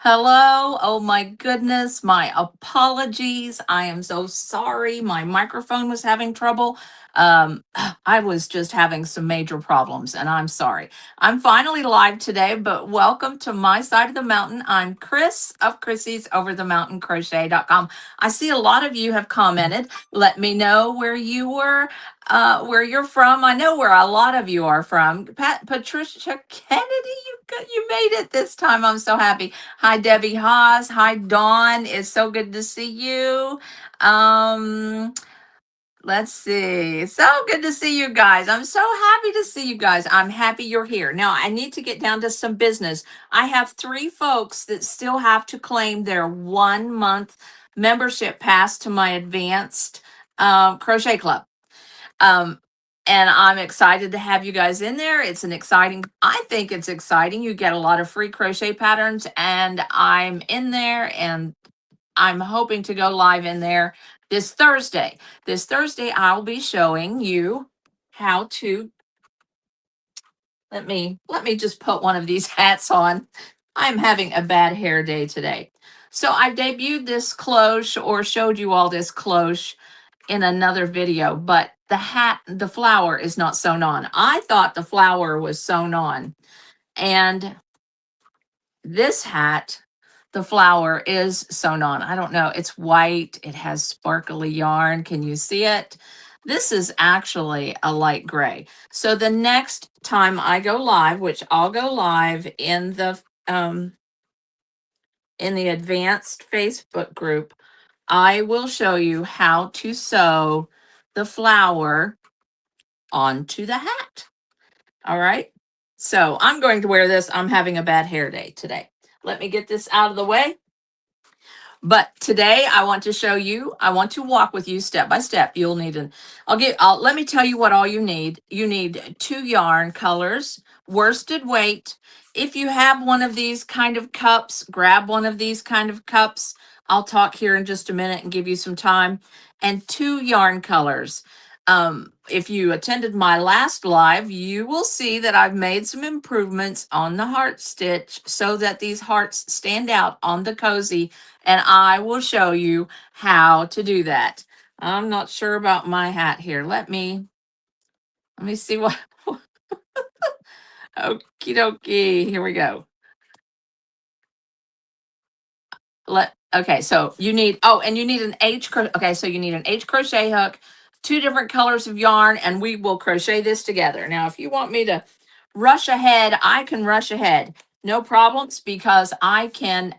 Hello. Oh my goodness. My apologies. I am so sorry. My microphone was having trouble. I was just having some major problems and I'm sorry. I'm finally live today, but welcome to my side of the mountain. I'm Chris of Chrissy's Over the Mountain Crochet.com. I see a lot of you have commented. Let me know where you were, where you're from. I know where a lot of you are from. Patricia Kennedy, you made it this time. I'm so happy. Hi, Debbie Haas. Hi, Dawn. It's so good to see you. Um, let's see. So good to see you guys. I'm so happy to see you guys. I'm happy you're here. Now, I need to get down to some business. I have 3 folks that still have to claim their 1 month membership pass to my advanced crochet club. Um, and I'm excited to have you guys in there. It's an exciting, I think it's exciting. You get a lot of free crochet patterns, and I'm in there and I'm hoping to go live in there this Thursday. This Thursday, I'll be showing you how to let me just put one of these hats on. I'm having a bad hair day today. So I debuted this cloche or showed you all this cloche in another video, but the flower is not sewn on. I thought the flower was sewn on. And this hat, the flower is sewn on. I don't know. It's white. It has sparkly yarn. Can you see it? This is actually a light gray. So the next time I go live, which I'll go live in the advanced Facebook group, I will show you how to sew the flower onto the hat. All right. So I'm going to wear this. I'm having a bad hair day today. Let me get this out of the way. But today I want to show you, I want to walk with you step by step. You'll need let me tell you what all you need. You need 2 yarn colors, worsted weight. If you have one of these kind of cups, grab one of these kind of cups. I'll talk here in just a minute and give you some time. And 2 yarn colors. If you attended my last live, you will see that I've made some improvements on the heart stitch so that these hearts stand out on the cozy, and I will show you how to do that. I'm not sure about my hat here. Let me see what. Okie dokie. Here we go. Okay, so you need, and you need an okay, so you need an H crochet hook, 2 different colors of yarn, and we will crochet this together. Now, if you want me to rush ahead, I can rush ahead. No problems, because I've got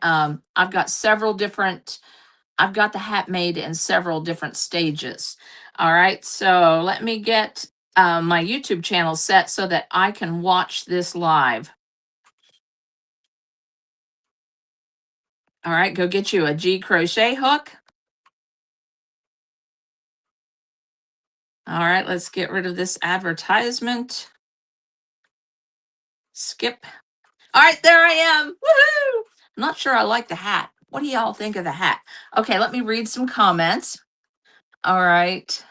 I've got the hat made in several different stages. All right, so let me get my YouTube channel set so that I can watch this live. All right, go get you a G crochet hook. All right, let's get rid of this advertisement. Skip. All right, there I am. Woohoo! I'm not sure I like the hat. What do y'all think of the hat? Okay, let me read some comments. All right.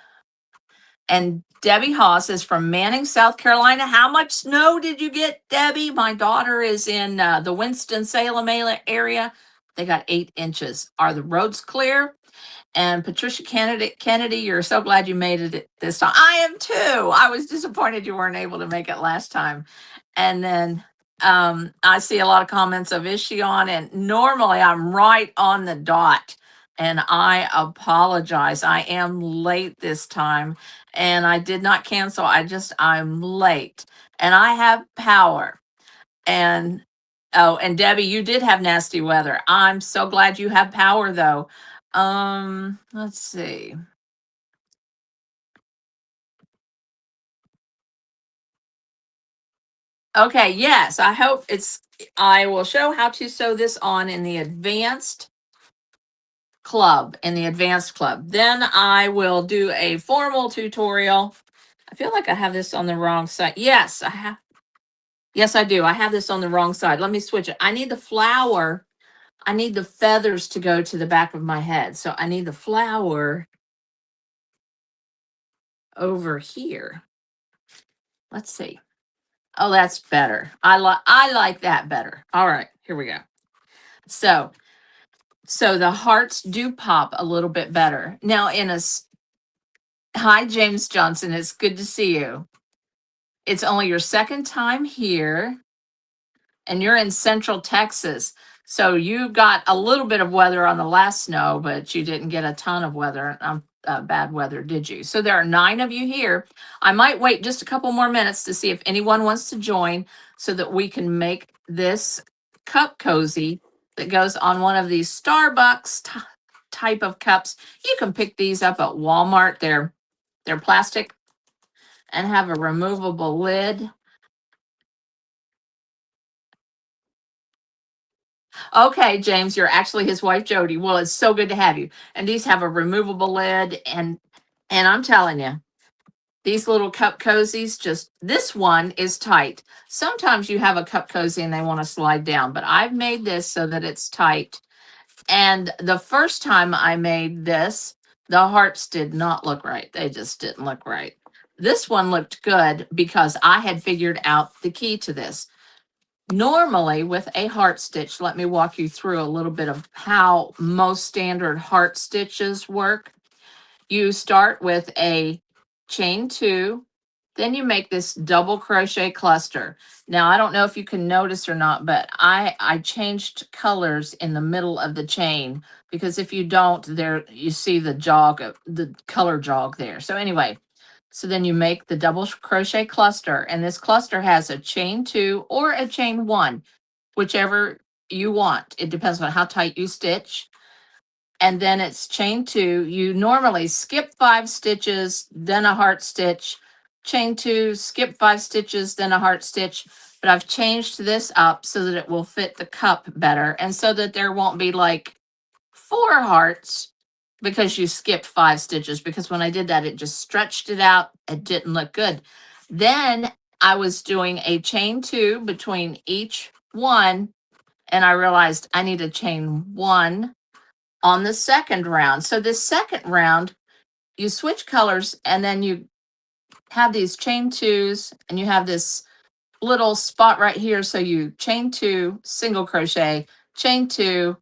And Debbie Haas is from Manning, South Carolina. How much snow did you get, Debbie? My daughter is in the Winston-Salem area. They got 8 inches. Are the roads clear? And Patricia Kennedy, you're so glad you made it this time. I am too. I was disappointed you weren't able to make it last time. And then I see a lot of comments of, is she on? And normally I'm right on the dot. And I apologize. I am late this time. And I did not cancel. I'm late. And I have power. And and Debbie, you did have nasty weather. I'm so glad you have power though. Let's see. Okay, yes, I will show how to sew this on in the advanced club. Then I will do a formal tutorial. I feel like I have this on the wrong side. Yes, I have. Yes, I do. I have this on the wrong side. Let me switch it. I need the flower. I need the feathers to go to the back of my head. So I need the flower over here. Let's see. Oh, that's better. I like that better. All right, here we go. So, so the hearts do pop a little bit better. Now hi, James Johnson. It's good to see you. It's only your second time here, and you're in Central Texas. So you got a little bit of weather on the last snow, but you didn't get a ton of weather, bad weather, did you? So there are 9 of you here. I might wait just a couple more minutes to see if anyone wants to join so that we can make this cup cozy that goes on one of these Starbucks type of cups. You can pick these up at Walmart. They're plastic and have a removable lid. Okay, James, you're actually his wife, Jody. Well, it's so good to have you. And these have a removable lid, and I'm telling you, these little cup cozies, just this one is tight. Sometimes you have a cup cozy and they want to slide down, but I've made this so that it's tight. And the first time I made this, the hearts did not look right. They just didn't look right. This one looked good because I had figured out the key to this. Normally with a heart stitch, let me walk you through a little bit of how most standard heart stitches work. You start with a chain 2, then you make this double crochet cluster. Now, I don't know if you can notice or not, but I changed colors in the middle of the chain because if you don't, there you see the jog of the color jog there. So anyway, so then you make the double crochet cluster, and this cluster has a chain 2 or a chain 1, whichever you want. It depends on how tight you stitch. And then it's chain 2. You normally skip 5 stitches, then a heart stitch, chain 2, skip 5 stitches, then a heart stitch. But I've changed this up so that it will fit the cup better and so that there won't be like 4 hearts because you skipped 5 stitches, because when I did that, it just stretched it out. It didn't look good. Then I was doing a chain 2 between each one, and I realized I need a chain 1 on the second round. So this second round, you switch colors and then you have these chain 2s and you have this little spot right here. So you chain 2, single crochet, chain 2,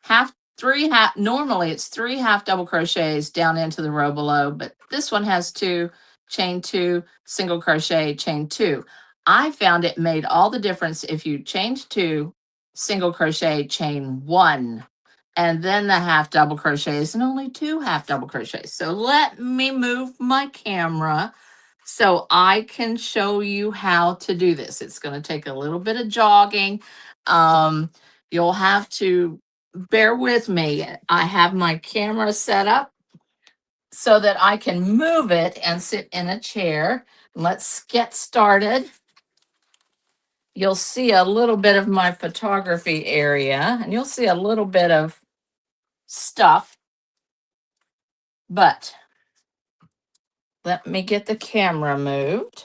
half, 3 half, normally it's 3 half double crochets down into the row below, but this one has 2, chain 2, single crochet, chain 2. I found it made all the difference if you chained 2, single crochet, chain 1, and then the half double crochets and only 2 half double crochets. So let me move my camera so I can show you how to do this. It's going to take a little bit of jogging. You'll have to bear with me. I have my camera set up so that I can move it and sit in a chair. Let's get started. You'll see a little bit of my photography area and you'll see a little bit of stuff, but let me get the camera moved.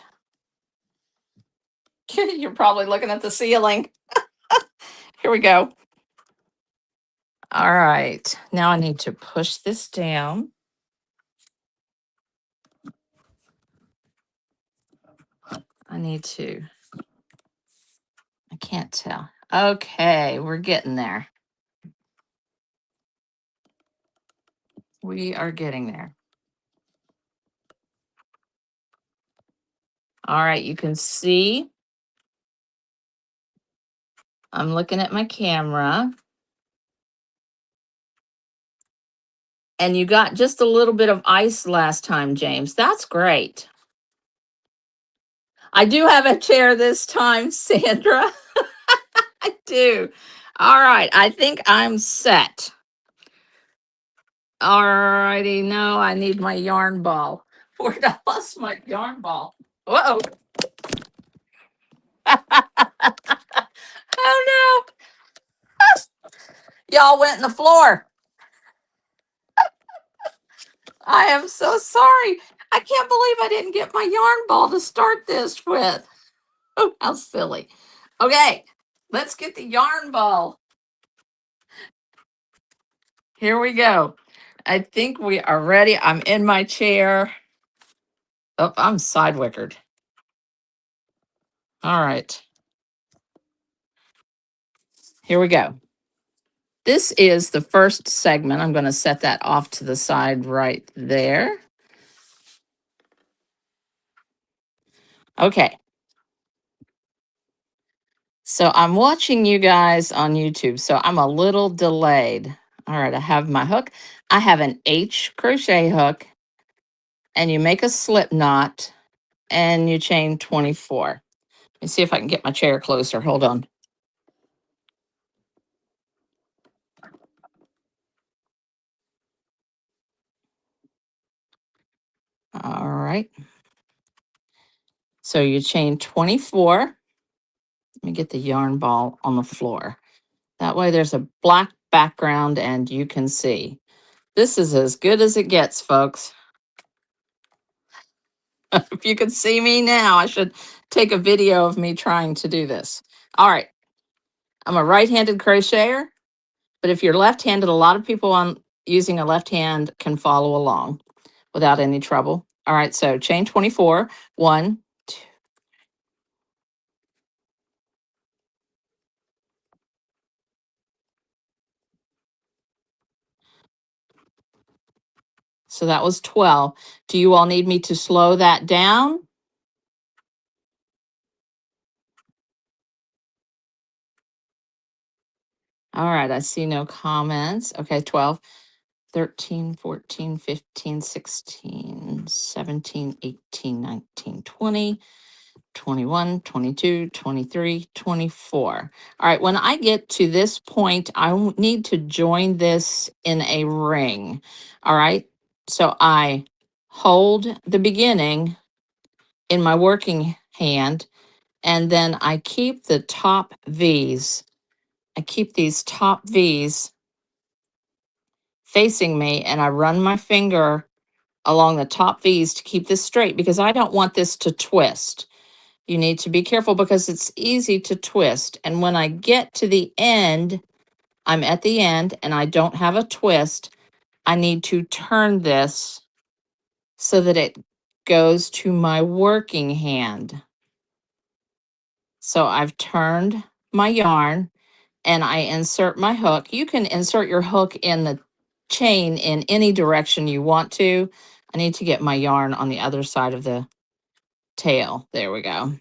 You're probably looking at the ceiling. Here we go. All right, now I need to push this down. I can't tell. Okay, we're getting there. We are getting there. All right, you can see I'm looking at my camera. And you got just a little bit of ice last time, James. That's great. I do have a chair this time, Sandra. I do. All right, I think I'm set. All righty, no, I need my yarn ball. Where'd I lost my yarn ball? Whoa. Oh no. Y'all went in the floor. I am so sorry. I can't believe I didn't get my yarn ball to start this with. Oh, how silly. Okay, let's get the yarn ball. Here we go. I think we are ready. I'm in my chair. Oh, I'm side wickered. All right. here we go. This is the first segment. I'm going to set that off to the side right there. Okay. So I'm watching you guys on YouTube, so I'm a little delayed. All right, I have my hook. I have an H crochet hook, and you make a slip knot, and you chain 24. Let me see if I can get my chair closer. Hold on. All right. So you chain 24. Let me get the yarn ball on the floor. That way there's a black background and you can see. This is as good as it gets, folks. If you could see me now, I should take a video of me trying to do this. All right. I'm a right-handed crocheter, but if you're left-handed, a lot of people on using a left hand can follow along without any trouble. All right, so chain 24, 1, 2. So that was 12. Do you all need me to slow that down? All right, I see no comments. Okay, 12, 13, 14, 15, 16, 17, 18, 19, 20. 21, 22, 23, 24. All right, when I get to this point, need to join this in a ring. All right, so I hold the beginning in my working hand, and then I keep the top V's. I keep these top V's facing me, and I run my finger along the top V's to keep this straight because I don't want this to twist. You need to be careful because it's easy to twist. And when I get to the end, I'm at the end and I don't have a twist. I need to turn this so that it goes to my working hand. So I've turned my yarn and I insert my hook. You can insert your hook in the chain in any direction you want to. I need to get my yarn on the other side of the tail. There we go.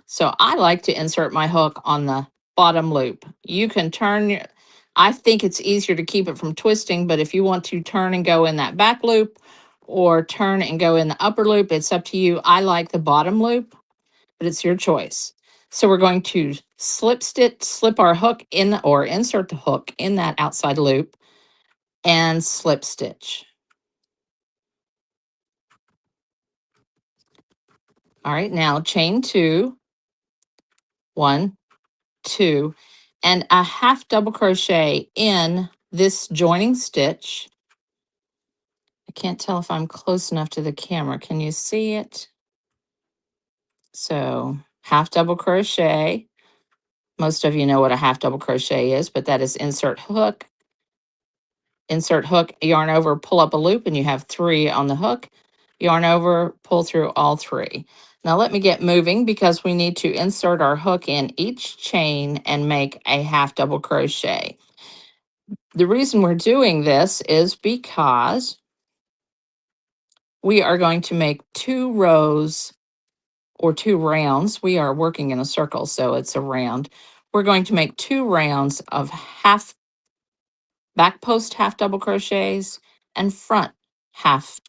So I like to insert my hook on the bottom loop. You can turn your, I think it's easier to keep it from twisting, but if you want to turn and go in that back loop or turn and go in the upper loop, it's up to you. I like the bottom loop, but it's your choice. So we're going to slip our hook in or insert the hook in that outside loop and slip stitch. All right, now chain 2, 1, 2, and a half double crochet in this joining stitch. I can't tell if I'm close enough to the camera. Can you see it? So half double crochet. Most of you know what a half double crochet is, but that is insert hook, yarn over, pull up a loop, and you have 3 on the hook. Yarn over, pull through all 3. Now let me get moving because we need to insert our hook in each chain and make a half double crochet. The reason we're doing this is because we are going to make 2 rows or 2 rounds. We are working in a circle, so it's a round. We're going to make 2 rounds of back post half double crochets and front half.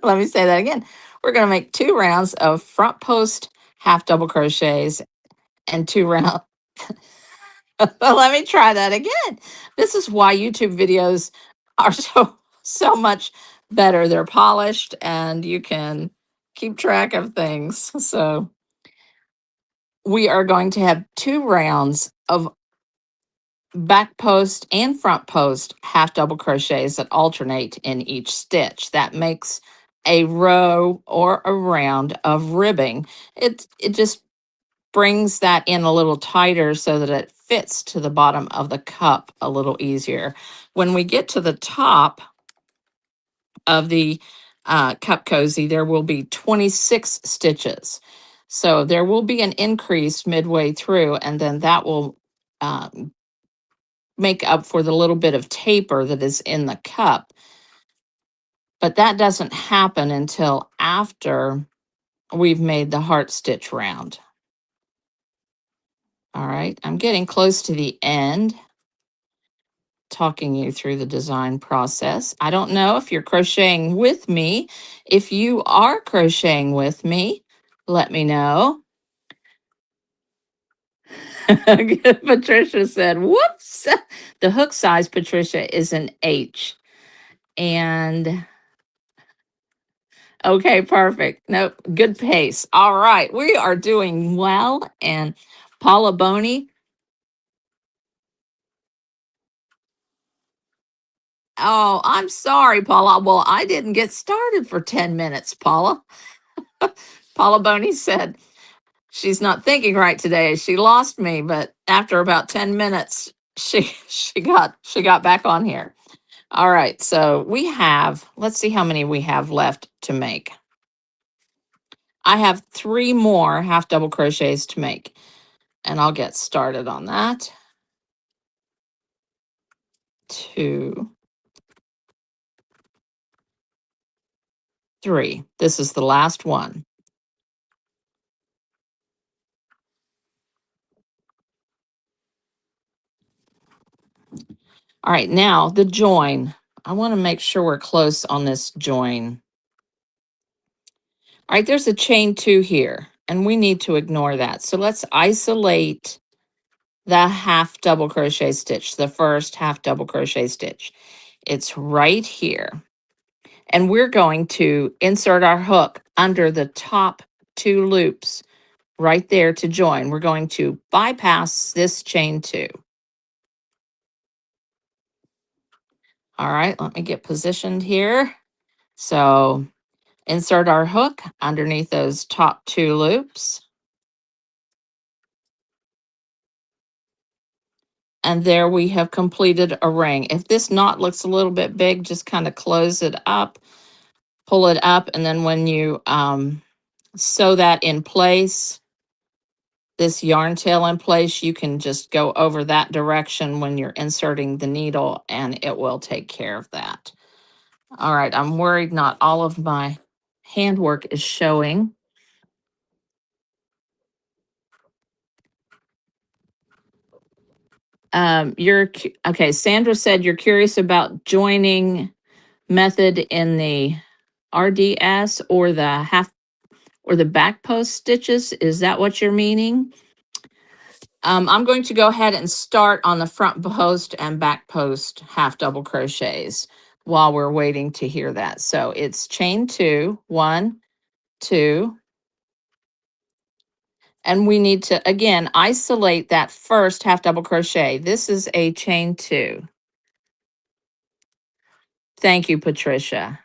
Let me say that again. We're going to make 2 rounds of front post half double crochets and 2 rounds. Let me try that again. This is why YouTube videos are so much better. They're polished and you can keep track of things. So we are going to have 2 rounds of back post and front post half double crochets that alternate in each stitch. That makes a row or a round of ribbing. It just brings that in a little tighter so that it fits to the bottom of the cup a little easier. When we get to the top of the cup cozy, there will be 26 stitches. So there will be an increase midway through, and then that will um, make up for the little bit of taper that is in the cup. But that doesn't happen until after we've made the heart stitch round. All right, I'm getting close to the end, talking you through the design process. I don't know if you're crocheting with me. If you are crocheting with me, let me know. Patricia said, whoops. The hook size, Patricia, is an H. And okay, perfect. Nope, good pace. All right, we are doing well. And Paula Boney, oh, I'm sorry, Paula. Well, I didn't get started for 10 minutes, Paula. Paula Boney said she's not thinking right today. She lost me, but after about 10 minutes, she got back on here. All right, so we have, let's see how many we have left to make. I have 3 more half double crochets to make, and I'll get started on that. 2, 3. This is the last one. All right, now the join. I want to make sure we're close on this join. All right, there's a chain 2 here, and we need to ignore that. So let's isolate the half double crochet stitch, the first half double crochet stitch. It's right here. And we're going to insert our hook under the top 2 loops right there to join. We're going to bypass this chain 2. All right, let me get positioned here. So insert our hook underneath those top 2 loops. And there we have completed a ring. If this knot looks a little bit big, just kind of close it up, pull it up, and then when you sew that in place, this yarn tail in place, you can just go over that direction when you're inserting the needle, and it will take care of that. All right, I'm worried not all of my handwork is showing. Okay, Sandra said you're curious about joining method in the RDS or the half or the back post stitches. Is that what you're meaning? I'm going to go ahead and start on the front post and back post half double crochets while we're waiting to hear that. So it's chain 2, 1, 2, and we need to, again, isolate that first half double crochet. This is a chain 2. Thank you, Patricia.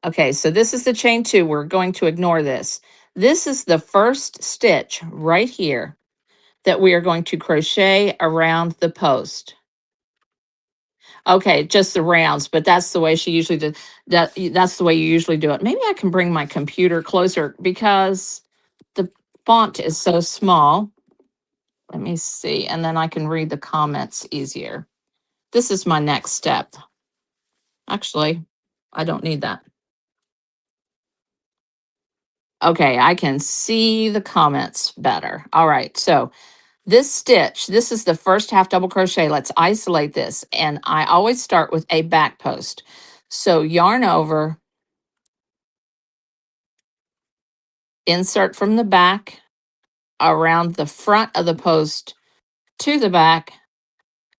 Okay, so this is the chain 2. We're going to ignore this. This is the first stitch right here that we are going to crochet around the post. Okay, just the rounds, but that's the way she usually did that. That's the way you usually do it. Maybe I can bring my computer closer because the font is so small. Let me see, and then I can read the comments easier. This is my next step. Actually, I don't need that. Okay, I can see the comments better. All right, so this stitch, this is the first half double crochet. Let's isolate this. And I always start with a back post. So yarn over, insert from the back around the front of the post to the back,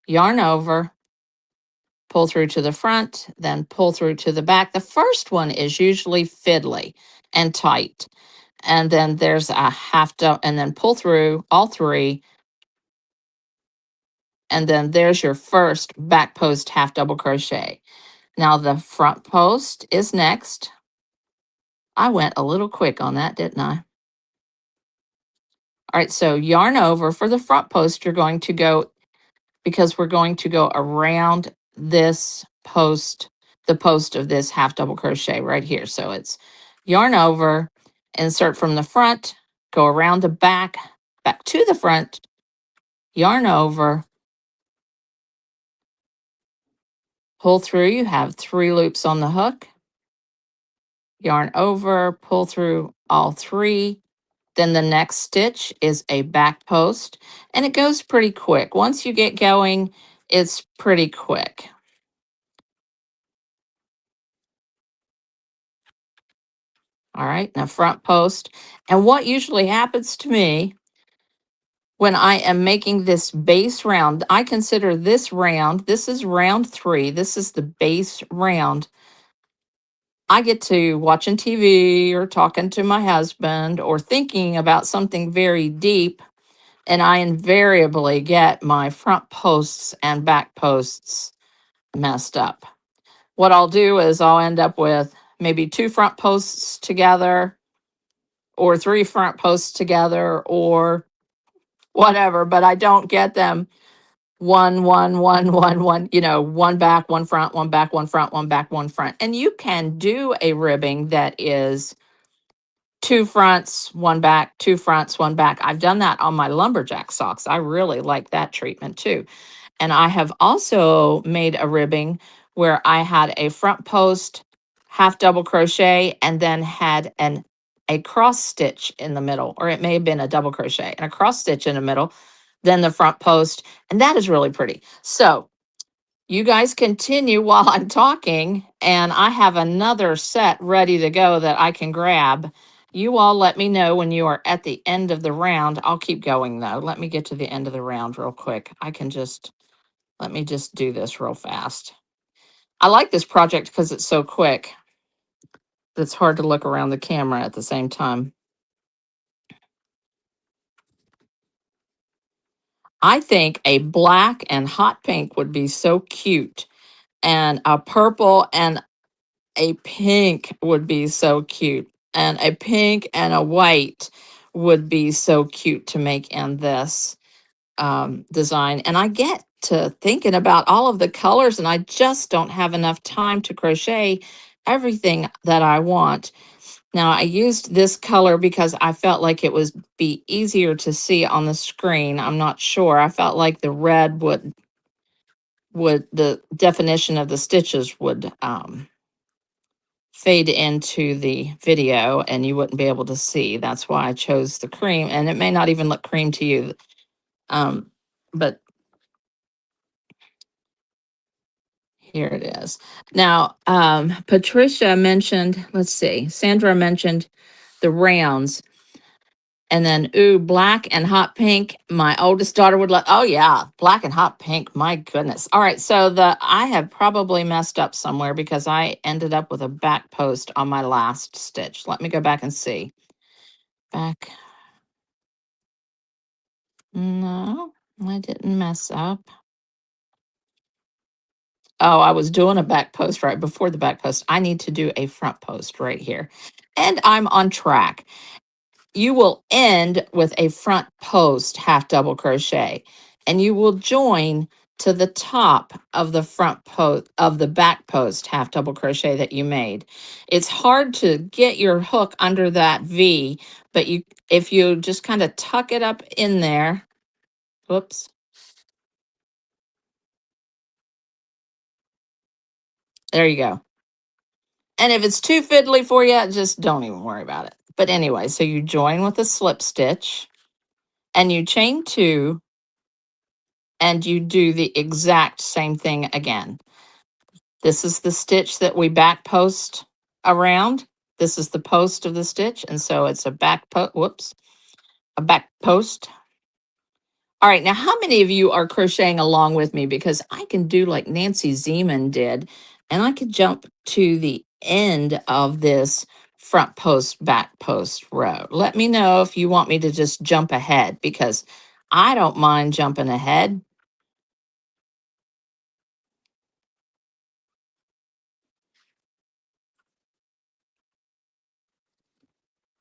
yarn over, pull through to the front, then pull through to the back. The first one is usually fiddly and tight. And then there's a half double, and then pull through all 3. And then there's your first back post half double crochet. Now the front post is next. I went a little quick on that, didn't I? All right, so yarn over for the front post. You're going to go, because we're going to go around this post, the post of this half double crochet right here. So it's yarn over, insert from the front, go around the back, back to the front, yarn over, pull through. You have 3 loops on the hook, yarn over, pull through all 3. Then the next stitch is a back post, and it goes pretty quick. Once you get going, it's pretty quick. All right, now front post. And what usually happens to me when I am making this base round, I consider this round, this is round 3, this is the base round. I get to watching TV or talking to my husband or thinking about something very deep, and I invariably get my front posts and back posts messed up. What I'll do is I'll end up with maybe 2 front posts together or 3 front posts together or whatever, but I don't get them one, one back, one front, one back, one front, one back, one front. And you can do a ribbing that is 2 fronts, 1 back, 2 fronts, 1 back. I've done that on my lumberjack socks. I really like that treatment too. And I have also made a ribbing where I had a front post, half double crochet, and then had a cross stitch in the middle, or it may have been a double crochet and a cross stitch in the middle, then the front post, and that is really pretty. So you guys continue while I'm talking, and I have another set ready to go that I can grab. You all let me know when you are at the end of the round. I'll keep going though. Let me get to the end of the round real quick. Let me just do this real fast. I like this project because it's so quick. It's hard to look around the camera at the same time. I think a black and hot pink would be so cute, and a purple and a pink would be so cute, and a pink and a white would be so cute to make in this design. And I get to thinking about all of the colors, and I just don't have enough time to crochet everything that I want. Now, I used this color because I felt like it was be easier to see on the screen. I'm not sure. I felt like the red would the definition of the stitches would fade into the video and you wouldn't be able to see. That's why I chose the cream, and it may not even look cream to you. But here it is. Now, Patricia mentioned, let's see, Sandra mentioned the rounds. And then, ooh, black and hot pink. My oldest daughter would like, oh yeah, black and hot pink. My goodness. All right. So I have probably messed up somewhere because I ended up with a back post on my last stitch. Let me go back and see. Back. No, I didn't mess up. Oh, I was doing a back post right before the back post. I need to do a front post right here. And I'm on track. You will end with a front post half double crochet, and you will join to the top of the front post of the back post half double crochet that you made. It's hard to get your hook under that V, but if you just kind of tuck it up in there, whoops. There you go. And if it's too fiddly for you, just don't even worry about it. But anyway, so you join with a slip stitch and you chain 2 and you do the exact same thing again. This is the stitch that we back post around. This is the post of the stitch. And so it's a back post, whoops, a back post. All right, now how many of you are crocheting along with me? Because I can do like Nancy Zeman did, and I could jump to the end of this front post, back post row. Let me know if you want me to just jump ahead because I don't mind jumping ahead.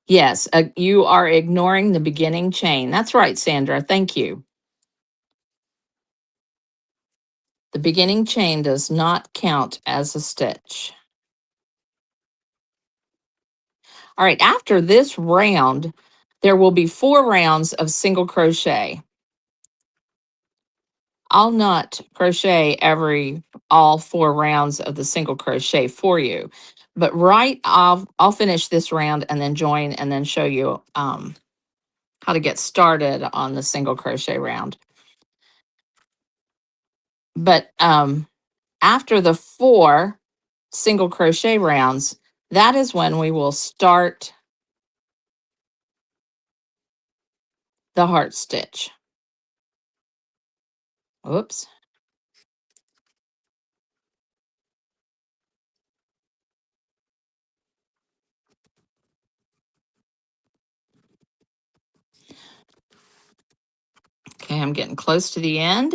Yes, you are ignoring the beginning chain. That's right, Sandra. Thank you. The beginning chain does not count as a stitch. All right, after this round, there will be 4 rounds of single crochet. I'll not crochet all 4 rounds of the single crochet for you. But I'll finish this round and then join and then show you how to get started on the single crochet round. But after the 4 single crochet rounds, that is when we will start the heart stitch. Oops. Okay, I'm getting close to the end.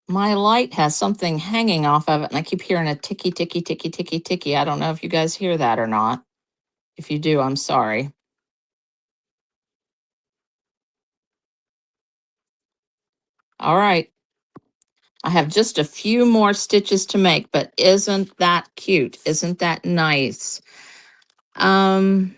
My light has something hanging off of it, and I keep hearing a ticky, ticky, ticky, ticky, ticky. I don't know if you guys hear that or not. If you do, I'm sorry. All right. I have just a few more stitches to make, but isn't that cute? Isn't that nice? Um,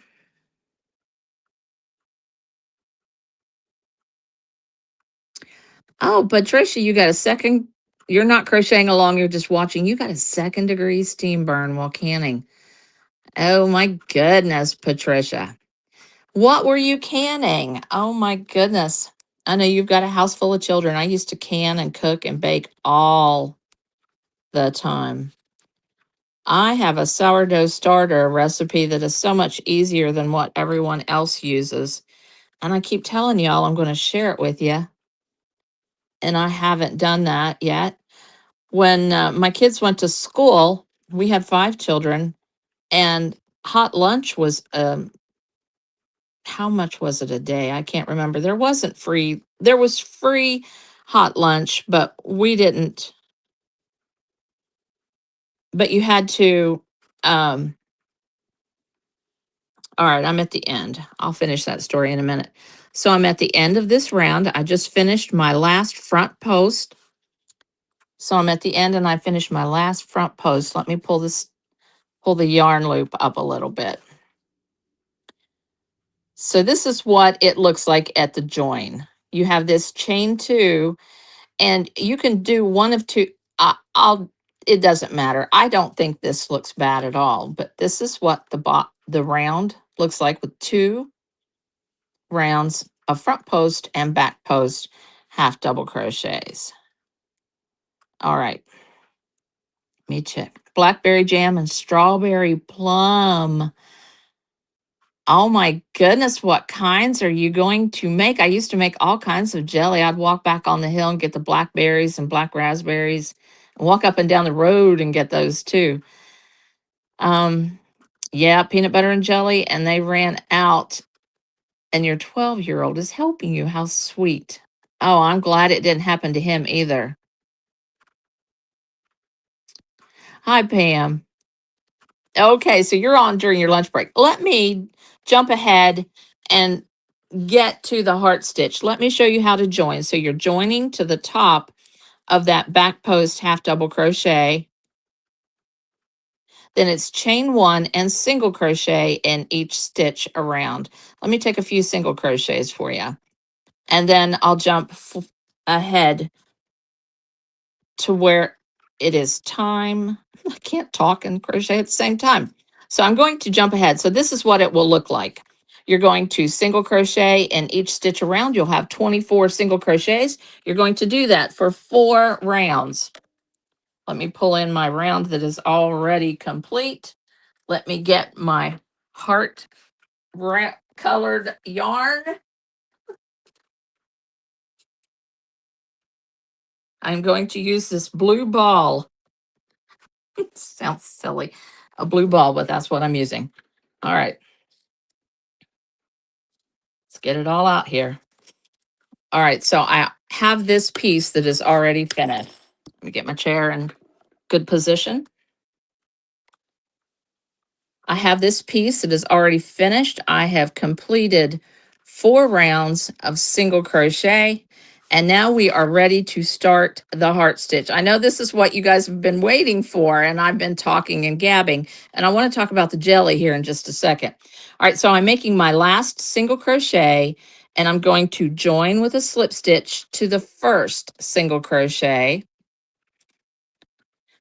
oh, Patricia, you got a second. You're not crocheting along, you're just watching. You got a 2nd-degree steam burn while canning. Oh my goodness, Patricia. What were you canning? Oh my goodness. I know you've got a house full of children. I used to can and cook and bake all the time. I have a sourdough starter recipe that is so much easier than what everyone else uses. And I keep telling y'all I'm going to share it with you. And I haven't done that yet. When my kids went to school, we had 5 children, and hot lunch was how much was it a day? I can't remember. There was free hot lunch, but we didn't, but you had to, um, all right, I'm at the end. I'll finish that story in a minute. So I'm at the end of this round. I just finished my last front post. So I'm at the end and I finished my last front post. Let me pull the yarn loop up a little bit. So this is what it looks like at the join. You have this chain 2, and you can do one of 2. It doesn't matter. I don't think this looks bad at all, but this is what the round looks like with 2 rounds of front post and back post half double crochets. All right. Let me check. Blackberry jam and strawberry plum. Oh my goodness, what kinds are you going to make? I used to make all kinds of jelly. I'd walk back on the hill and get the blackberries and black raspberries and walk up and down the road and get those too. Um, yeah, peanut butter and jelly, and they ran out, and your 12-year-old is helping you. How sweet. Oh, I'm glad it didn't happen to him either. Hi, Pam. Okay, so you're on during your lunch break. Let me jump ahead and get to the heart stitch. Let me show you how to join. So you're joining to the top of that back post half double crochet. Then it's chain 1 and single crochet in each stitch around. Let me take a few single crochets for you. And then I'll jump ahead to where it is time. I can't talk and crochet at the same time. So I'm going to jump ahead. So this is what it will look like. You're going to single crochet in each stitch around. You'll have 24 single crochets. You're going to do that for 4 rounds. Let me pull in my round that is already complete. Let me get my heart colored yarn. I'm going to use this blue ball. Sounds silly. A blue ball, but that's what I'm using. All right. Let's get it all out here. All right, so I have this piece that is already finished. Let me get my chair in good position. I have this piece that is already finished. I have completed 4 rounds of single crochet, and now we are ready to start the heart stitch. I know this is what you guys have been waiting for, and I've been talking and gabbing, and I want to talk about the jelly here in just a second. All right, so I'm making my last single crochet, And I'm going to join with a slip stitch to the first single crochet.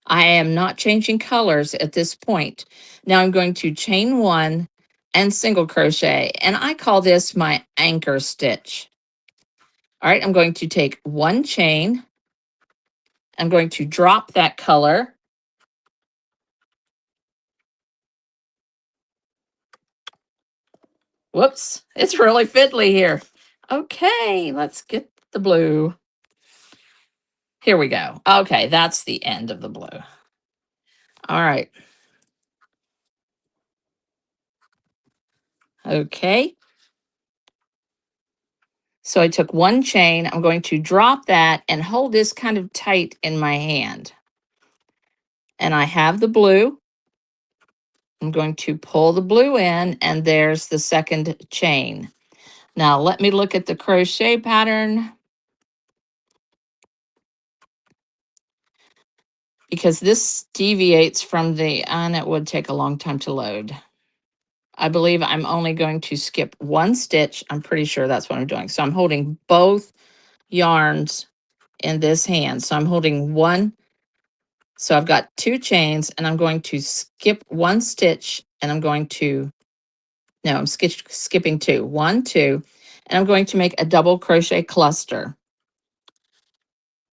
I am not changing colors at this point. Now I'm going to chain one and single crochet, and I call this my anchor stitch. All right, I'm going to take one chain. I'm going to drop that color. Whoops, it's really fiddly here. Okay, let's get the blue. Here we go. Okay, that's the end of the blue. All right. Okay. So I took one chain. I'm going to drop that and hold this kind of tight in my hand. And I have the blue. I'm going to pull the blue in, and there's the second chain. Now let me look at the crochet pattern, because this deviates from the, and it would take a long time to load. I believe I'm only going to skip one stitch. I'm pretty sure that's what I'm doing. So I'm holding both yarns in this hand. So I'm holding one. So I've got two chains, and I'm going to skip one stitch, and I'm going to, no, I'm skipping two. One, two, and I'm going to make a double crochet cluster.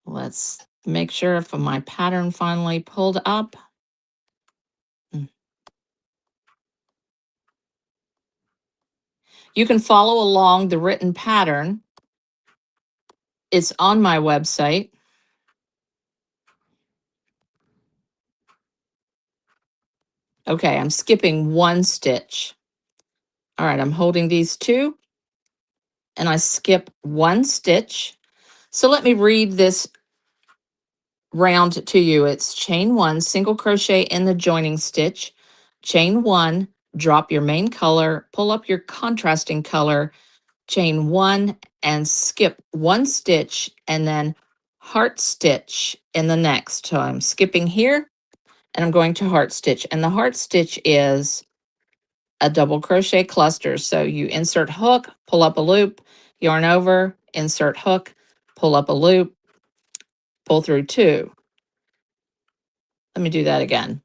Let's make sure if my pattern finally pulled up. You can follow along the written pattern. It's on my website. Okay, I'm skipping one stitch. All right, I'm holding these two, and I skip one stitch. So let me read this round to you. It's chain one, single crochet in the joining stitch, chain one, drop your main color, pull up your contrasting color, chain one, and skip one stitch, and then heart stitch in the next. So I'm skipping here, and I'm going to heart stitch, and the heart stitch is a double crochet cluster. So you insert hook, pull up a loop, yarn over, insert hook, pull up a loop, pull through two. Let me do that again.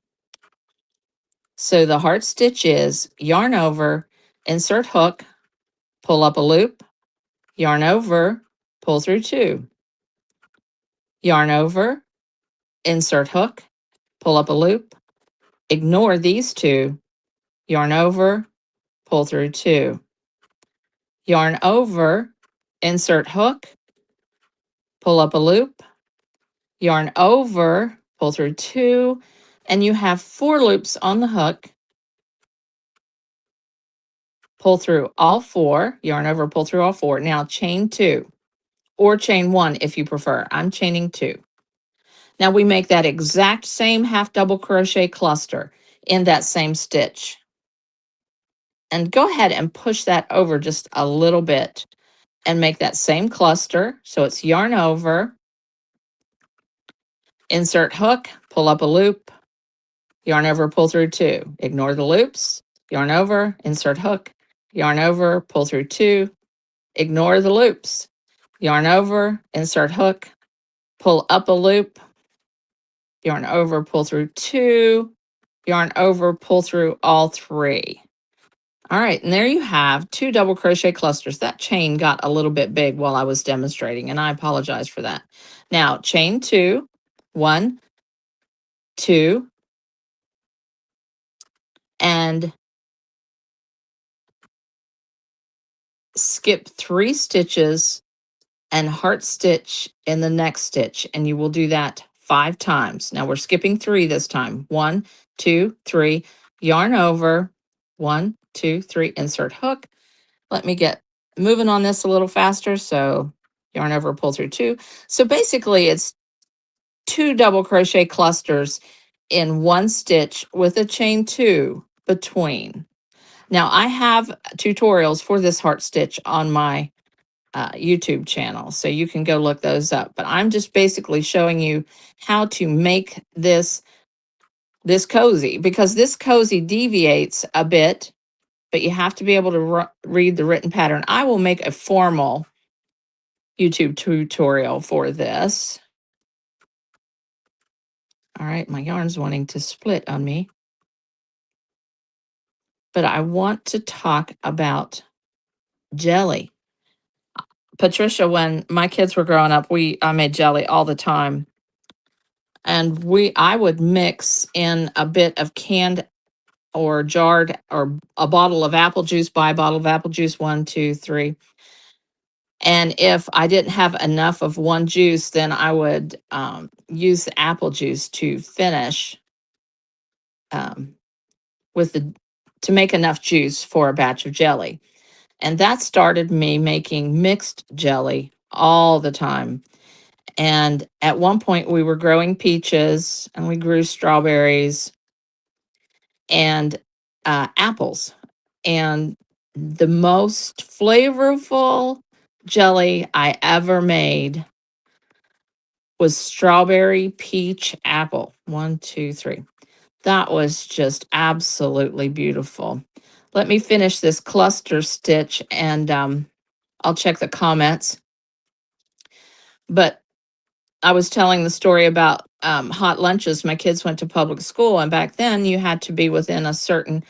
So the heart stitch is yarn over, insert hook, pull up a loop, yarn over, pull through two, yarn over, insert hook, pull up a loop, ignore these two, yarn over, pull through two, yarn over, insert hook, pull up a loop, yarn over, pull through two, and you have four loops on the hook. Pull through all four, yarn over, pull through all four. Now chain two, or chain one if you prefer. I'm chaining two. Now we make that exact same half double crochet cluster in that same stitch. And go ahead and push that over just a little bit and make that same cluster. So it's yarn over, insert hook, pull up a loop, yarn over, pull through two. Ignore the loops, yarn over, insert hook, yarn over, pull through two. Ignore the loops, yarn over, insert hook, pull up a loop, yarn over, pull through two, yarn over, pull through all three. All right, and there you have two double crochet clusters. That chain got a little bit big while I was demonstrating, and I apologize for that. Now, chain two, one, two, and skip three stitches and heart stitch in the next stitch, and you will do that 5 times. Now we're skipping 3 this time. 1, 2, 3, yarn over, 1, 2, 3, insert hook. Let me get moving on this a little faster. So yarn over, pull through 2. So basically it's 2 double crochet clusters in 1 stitch with a chain 2 between. Now I have tutorials for this heart stitch on my YouTube channel, so you can go look those up. But I'm just basically showing you how to make this cozy, because this cozy deviates a bit but you have to be able to read the written pattern. I will make a formal YouTube tutorial for this. All right, my yarn's wanting to split on me. But I want to talk about jelly. Patricia, when my kids were growing up, I made jelly all the time. And I would mix in a bit of canned or jarred or a bottle of apple juice, buy a bottle of apple juice, 1, 2, 3. And if I didn't have enough of one juice, then I would use the apple juice to finish um, to make enough juice for a batch of jelly. And that started me making mixed jelly all the time. And at one point, we were growing peaches and we grew strawberries and apples. And the most flavorful jelly I ever made was strawberry peach apple. 1, 2, 3. That was just absolutely beautiful. Let me finish this cluster stitch and I'll check the comments. But I was telling the story about hot lunches. My kids went to public school, and back then you had to be within a certain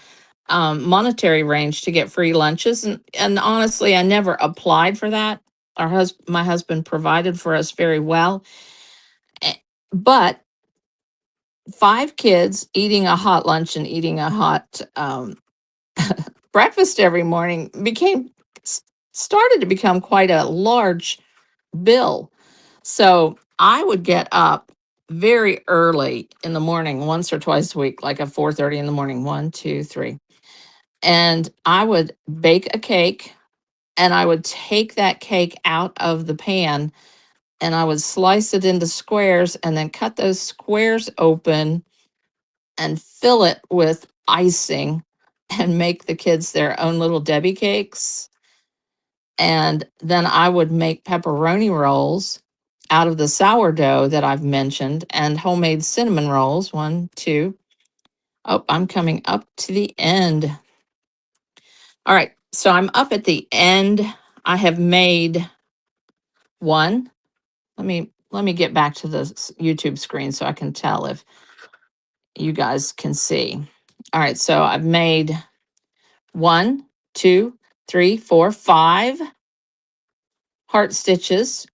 monetary range to get free lunches. And honestly, I never applied for that. My husband provided for us very well. But 5 kids eating a hot lunch and eating a hot breakfast every morning started to become quite a large bill. So I would get up very early in the morning, once or twice a week, like at 4:30 in the morning, 1, 2, 3. And I would bake a cake and I would take that cake out of the pan and I would slice it into squares and then cut those squares open and fill it with icing and make the kids their own little Debbie cakes. And then I would make pepperoni rolls out of the sourdough that I've mentioned and homemade cinnamon rolls. 1, 2. Oh, I'm coming up to the end. All right. So I'm up at the end. I have made one. Let me get back to the YouTube screen so I can tell if you guys can see. All right. So I've made 1, 2, 3, 4, 5 heart stitches.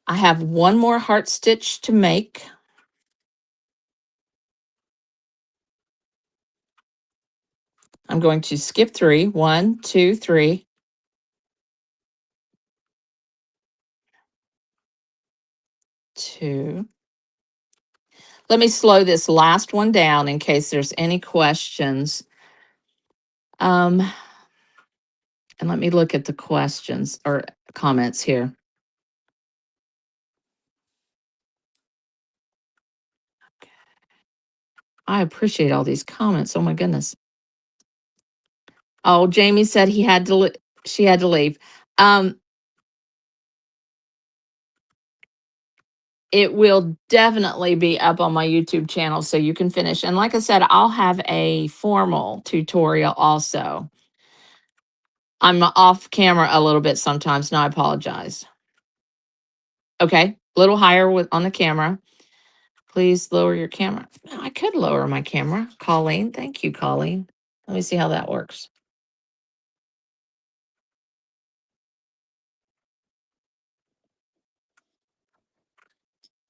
I have one more heart stitch to make. I'm going to skip 3. 1, 2, 3. 2. Let me slow this last one down in case there's any questions. And let me look at the questions or comments here. I appreciate all these comments. Oh my goodness. Oh, Jamie said she had to leave. It will definitely be up on my YouTube channel so you can finish. And like I said, I'll have a formal tutorial also. I'm off camera a little bit sometimes, and I apologize. Okay, a little higher on the camera. Please lower your camera. I could lower my camera. Colleen, thank you, Colleen. Let me see how that works.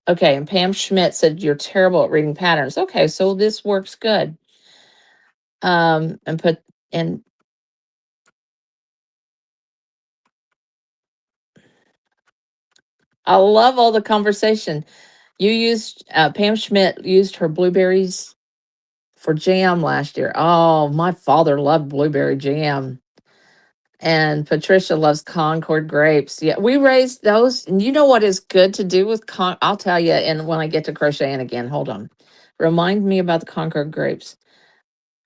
Okay, and Pam Schmidt said you're terrible at reading patterns. Okay, so this works good. And I love all the conversation. Pam Schmidt used her blueberries for jam last year. Oh, my father loved blueberry jam. And Patricia loves Concord grapes. Yeah, we raised those. And you know what is good to do with I'll tell you, and when I get to crocheting again, hold on. Remind me about the Concord grapes.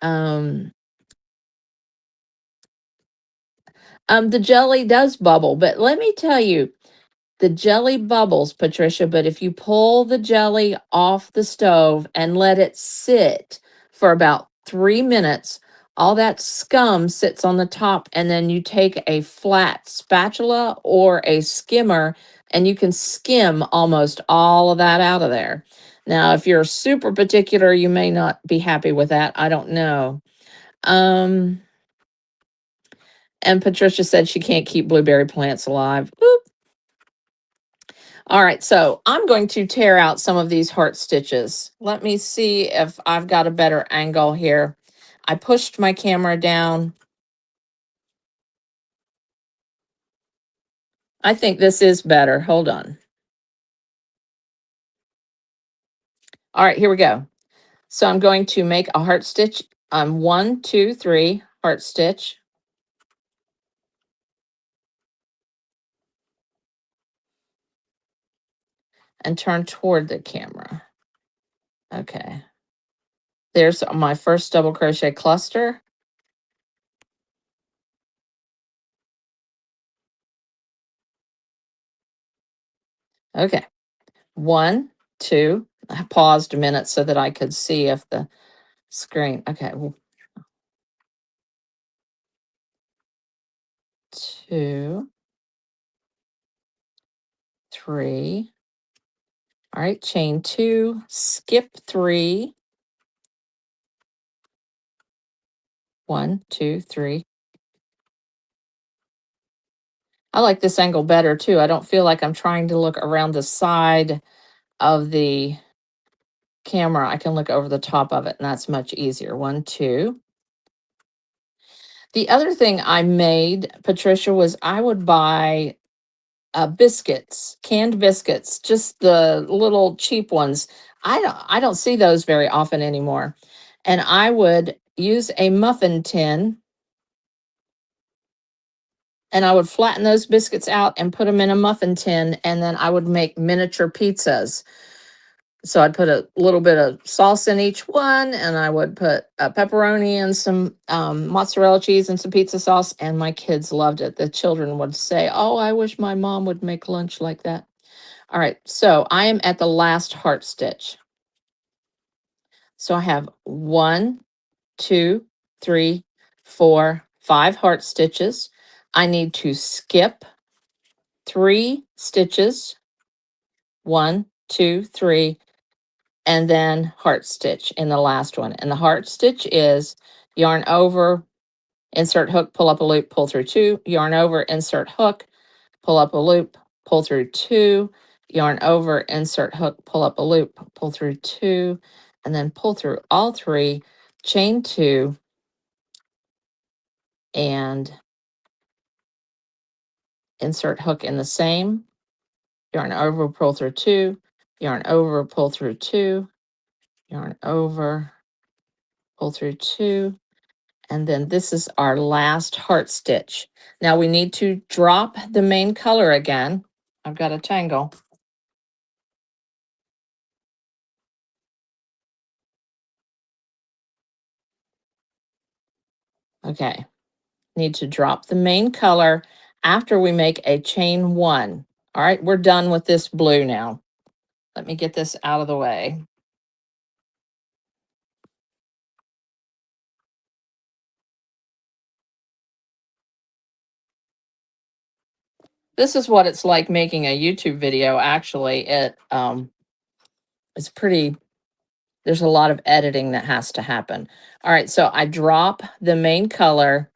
The jelly does bubble, but let me tell you, the jelly bubbles, Patricia, but if you pull the jelly off the stove and let it sit for about 3 minutes All that scum sits on the top, and then you take a flat spatula or a skimmer and you can skim almost all of that out of there. Now, if you're super particular, you may not be happy with that. I don't know. Um, and Patricia said she can't keep blueberry plants alive. Oop. All right, so I'm going to tear out some of these heart stitches. Let me see if I've got a better angle here. I pushed my camera down. I think this is better. Hold on. All right, here we go. So I'm going to make a heart stitch on 1, 2, 3 heart stitch. And turn toward the camera. Okay. There's my first double crochet cluster. Okay. 1, 2. I paused a minute so that I could see if the screen. Okay. 2, 3. All right. Chain 2, skip 3. 1, 2, 3. I like this angle better too. I don't feel like I'm trying to look around the side of the camera. I can look over the top of it, and that's much easier. 1, 2. The other thing I made, Patricia, was I would buy biscuits, canned biscuits, just the little cheap ones. I don't see those very often anymore. And I would use a muffin tin and I would flatten those biscuits out and put them in a muffin tin, and then I would make miniature pizzas. So I'd put a little bit of sauce in each one, and I would put a pepperoni and some mozzarella cheese and some pizza sauce, and my kids loved it. The children would say, "Oh, I wish my mom would make lunch like that." All right, so I am at the last heart stitch. So I have 1, 2, 3, 4, 5 heart stitches. I need to skip 3 stitches. 1, 2, 3, and then heart stitch in the last one. And the heart stitch is yarn over, insert hook, pull up a loop, pull through 2, yarn over, insert hook, pull up a loop, pull through 2, yarn over, insert hook, pull up a loop, pull through 2, and then pull through all 3, chain 2, and insert hook in the same, yarn over, pull through 2, yarn over, pull through 2, yarn over, pull through 2, and then this is our last heart stitch. Now we need to drop the main color again. I've got a tangle. Okay, need to drop the main color after we make a chain 1. All right, we're done with this blue now. Let me get this out of the way. This is what it's like making a YouTube video. Actually, it's pretty, there's a lot of editing that has to happen. All right, so I drop the main color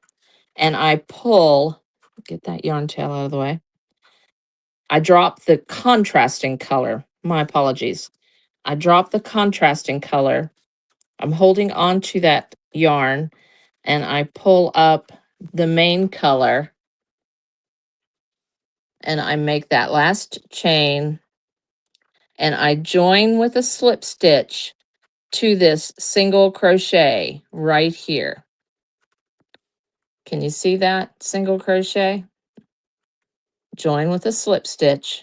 and I pull, get that yarn tail out of the way. I drop the contrasting color. My apologies. I drop the contrasting color. I'm holding on to that yarn and I pull up the main color and I make that last chain and I join with a slip stitch to this single crochet right here. Can you see that single crochet? Join with a slip stitch.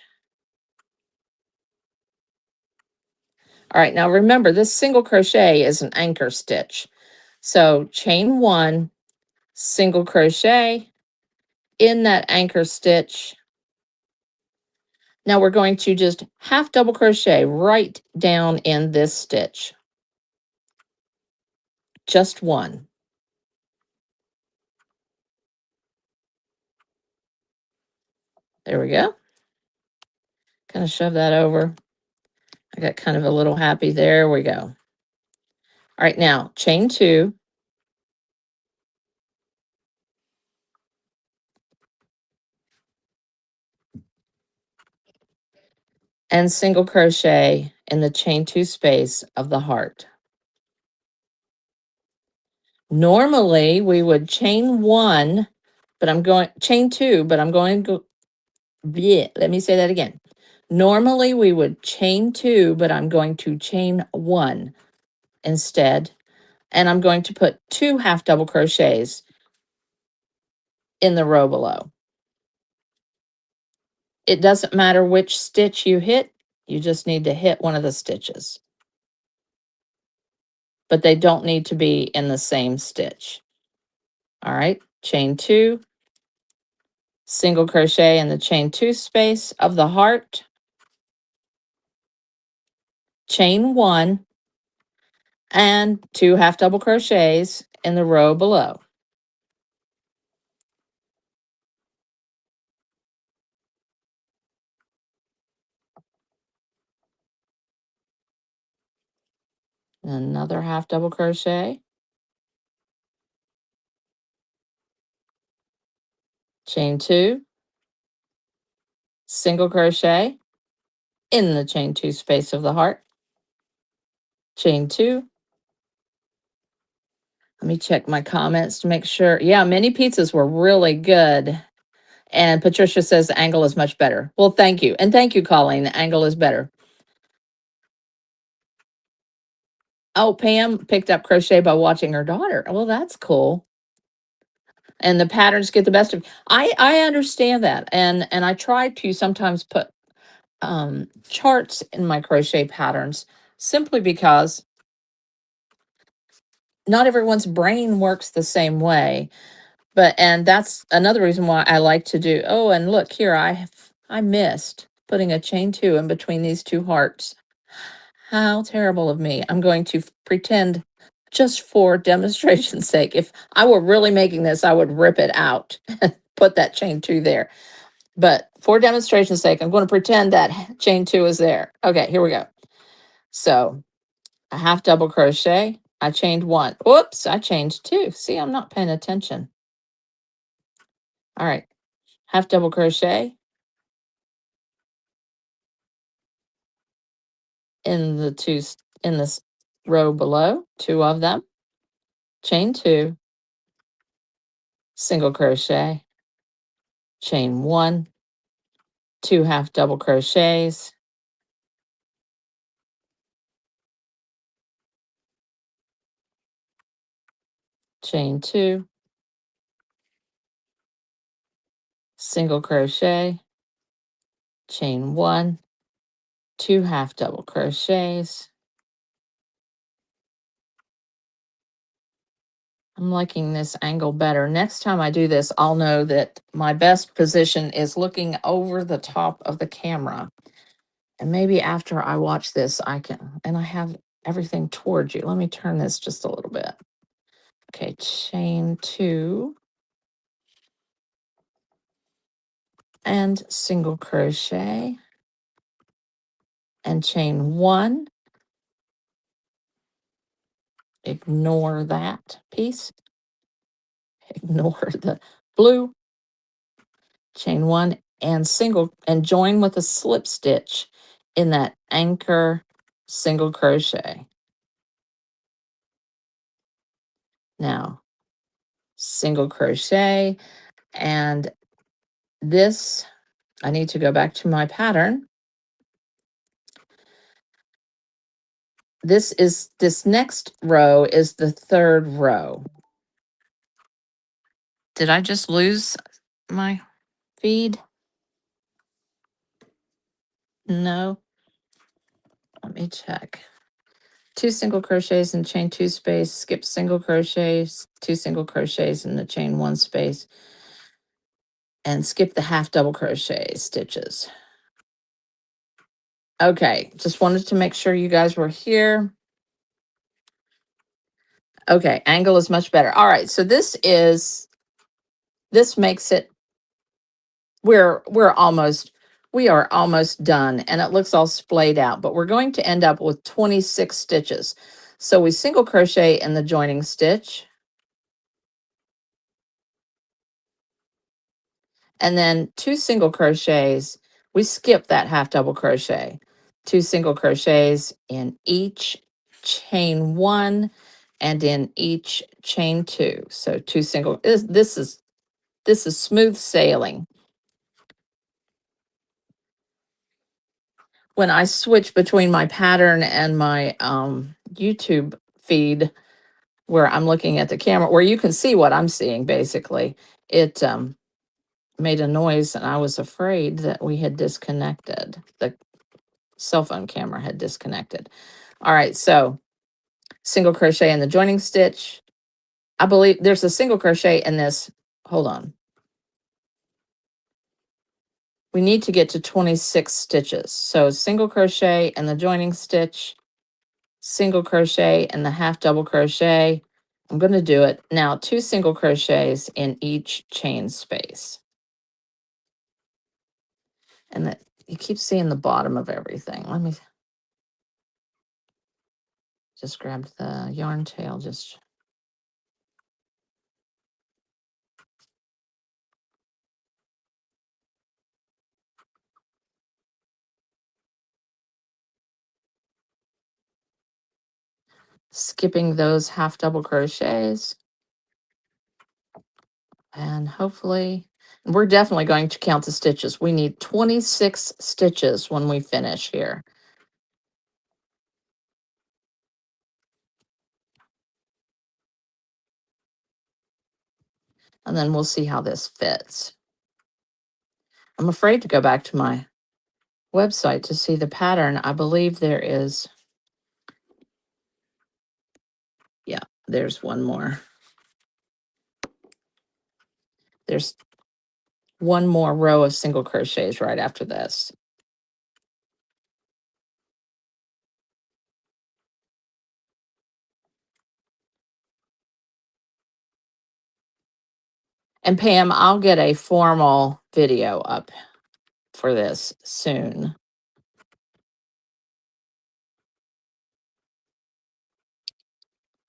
All right, now remember this single crochet is an anchor stitch. So chain 1, single crochet in that anchor stitch. Now we're going to just half double crochet right down in this stitch. Just 1. There we go. Kind of shove that over. I got kind of a little happy. There we go. All right, now chain 2. And single crochet in the chain 2 space of the heart. Normally we would chain 1, but I'm going chain 2, but I'm going to bleh, let me say that again. Normally we would chain 2, but I'm going to chain 1 instead, and I'm going to put 2 half double crochets in the row below. It doesn't matter which stitch you hit, you just need to hit one of the stitches. But they don't need to be in the same stitch. All right, chain 2, single crochet in the chain 2 space of the heart, chain 1, and 2 half double crochets in the row below. Another half double crochet, chain 2, single crochet in the chain 2 space of the heart, chain 2. Let me check my comments to make sure. Yeah, mini pizzas were really good. And Patricia says the angle is much better. Well, thank you. And thank you, Colleen. The angle is better. Oh, Pam picked up crochet by watching her daughter. Well, that's cool. And the patterns get the best of. I understand that, and I try to sometimes put charts in my crochet patterns simply because not everyone's brain works the same way. But and that's another reason why I like to do. Oh, and look here, I missed putting a chain 2 in between these 2 hearts. How terrible of me. I'm going to pretend just for demonstration's sake. If I were really making this, I would rip it out and put that chain 2 there. But for demonstration's sake, I'm going to pretend that chain 2 is there. Okay, here we go. So a half double crochet. I chained 1. Whoops, I chained 2. See, I'm not paying attention. All right, half double crochet in the in this row below, 2 of them. Chain 2, single crochet, chain 1, 2 half double crochets, chain 2, single crochet, chain 1, 2 half double crochets. I'm liking this angle better. Next time I do this, I'll know that my best position is looking over the top of the camera. And maybe after I watch this, I can, and I have everything towards you. Let me turn this just a little bit. Okay, chain 2 and single crochet and chain 1. Ignore that piece. Ignore the blue. Chain 1 and single and join with a slip stitch in that anchor single crochet. Now, single crochet, and this, I need to go back to my pattern. This next row is the 3rd row. Did I just lose my feed? No. Let me check. 2 single crochets and chain 2 space, skip single crochets, 2 single crochets in the chain 1 space, and skip the half double crochet stitches. Okay, just wanted to make sure you guys were here. Okay, angle is much better. All right, so this makes it we're we are almost done, and it looks all splayed out, but we're going to end up with 26 stitches. So we single crochet in the joining stitch, and then two single crochets. We skip that half double crochet. Two single crochets in each chain one and in each chain two. So two single, this is smooth sailing. When I switch between my pattern and my YouTube feed, where I'm looking at the camera, where you can see what I'm seeing, basically, it made a noise, and I was afraid that we had disconnected. The cell phone camera had disconnected. All right, so single crochet in the joining stitch. I believe there's a single crochet in this. Hold on. We need to get to 26 stitches. So single crochet in the joining stitch, single crochet and the half double crochet. I'm going to do it now. Two single crochets in each chain space. And that you keep seeing the bottom of everything. Let me just grab the yarn tail. Just skipping those half double crochets. And hopefully, we're definitely going to count the stitches. We need 26 stitches when we finish here. And then we'll see how this fits. I'm afraid to go back to my website to see the pattern. I believe there is, yeah, there's one more. There's one more row of single crochets right after this. And Pam, I'll get a formal video up for this soon.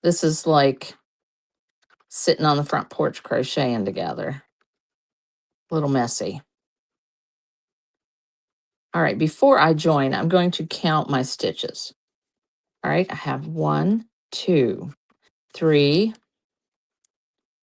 This is like sitting on the front porch crocheting together. A little messy. All right, before I join, I'm going to count my stitches. All right, I have 1, 2, 3,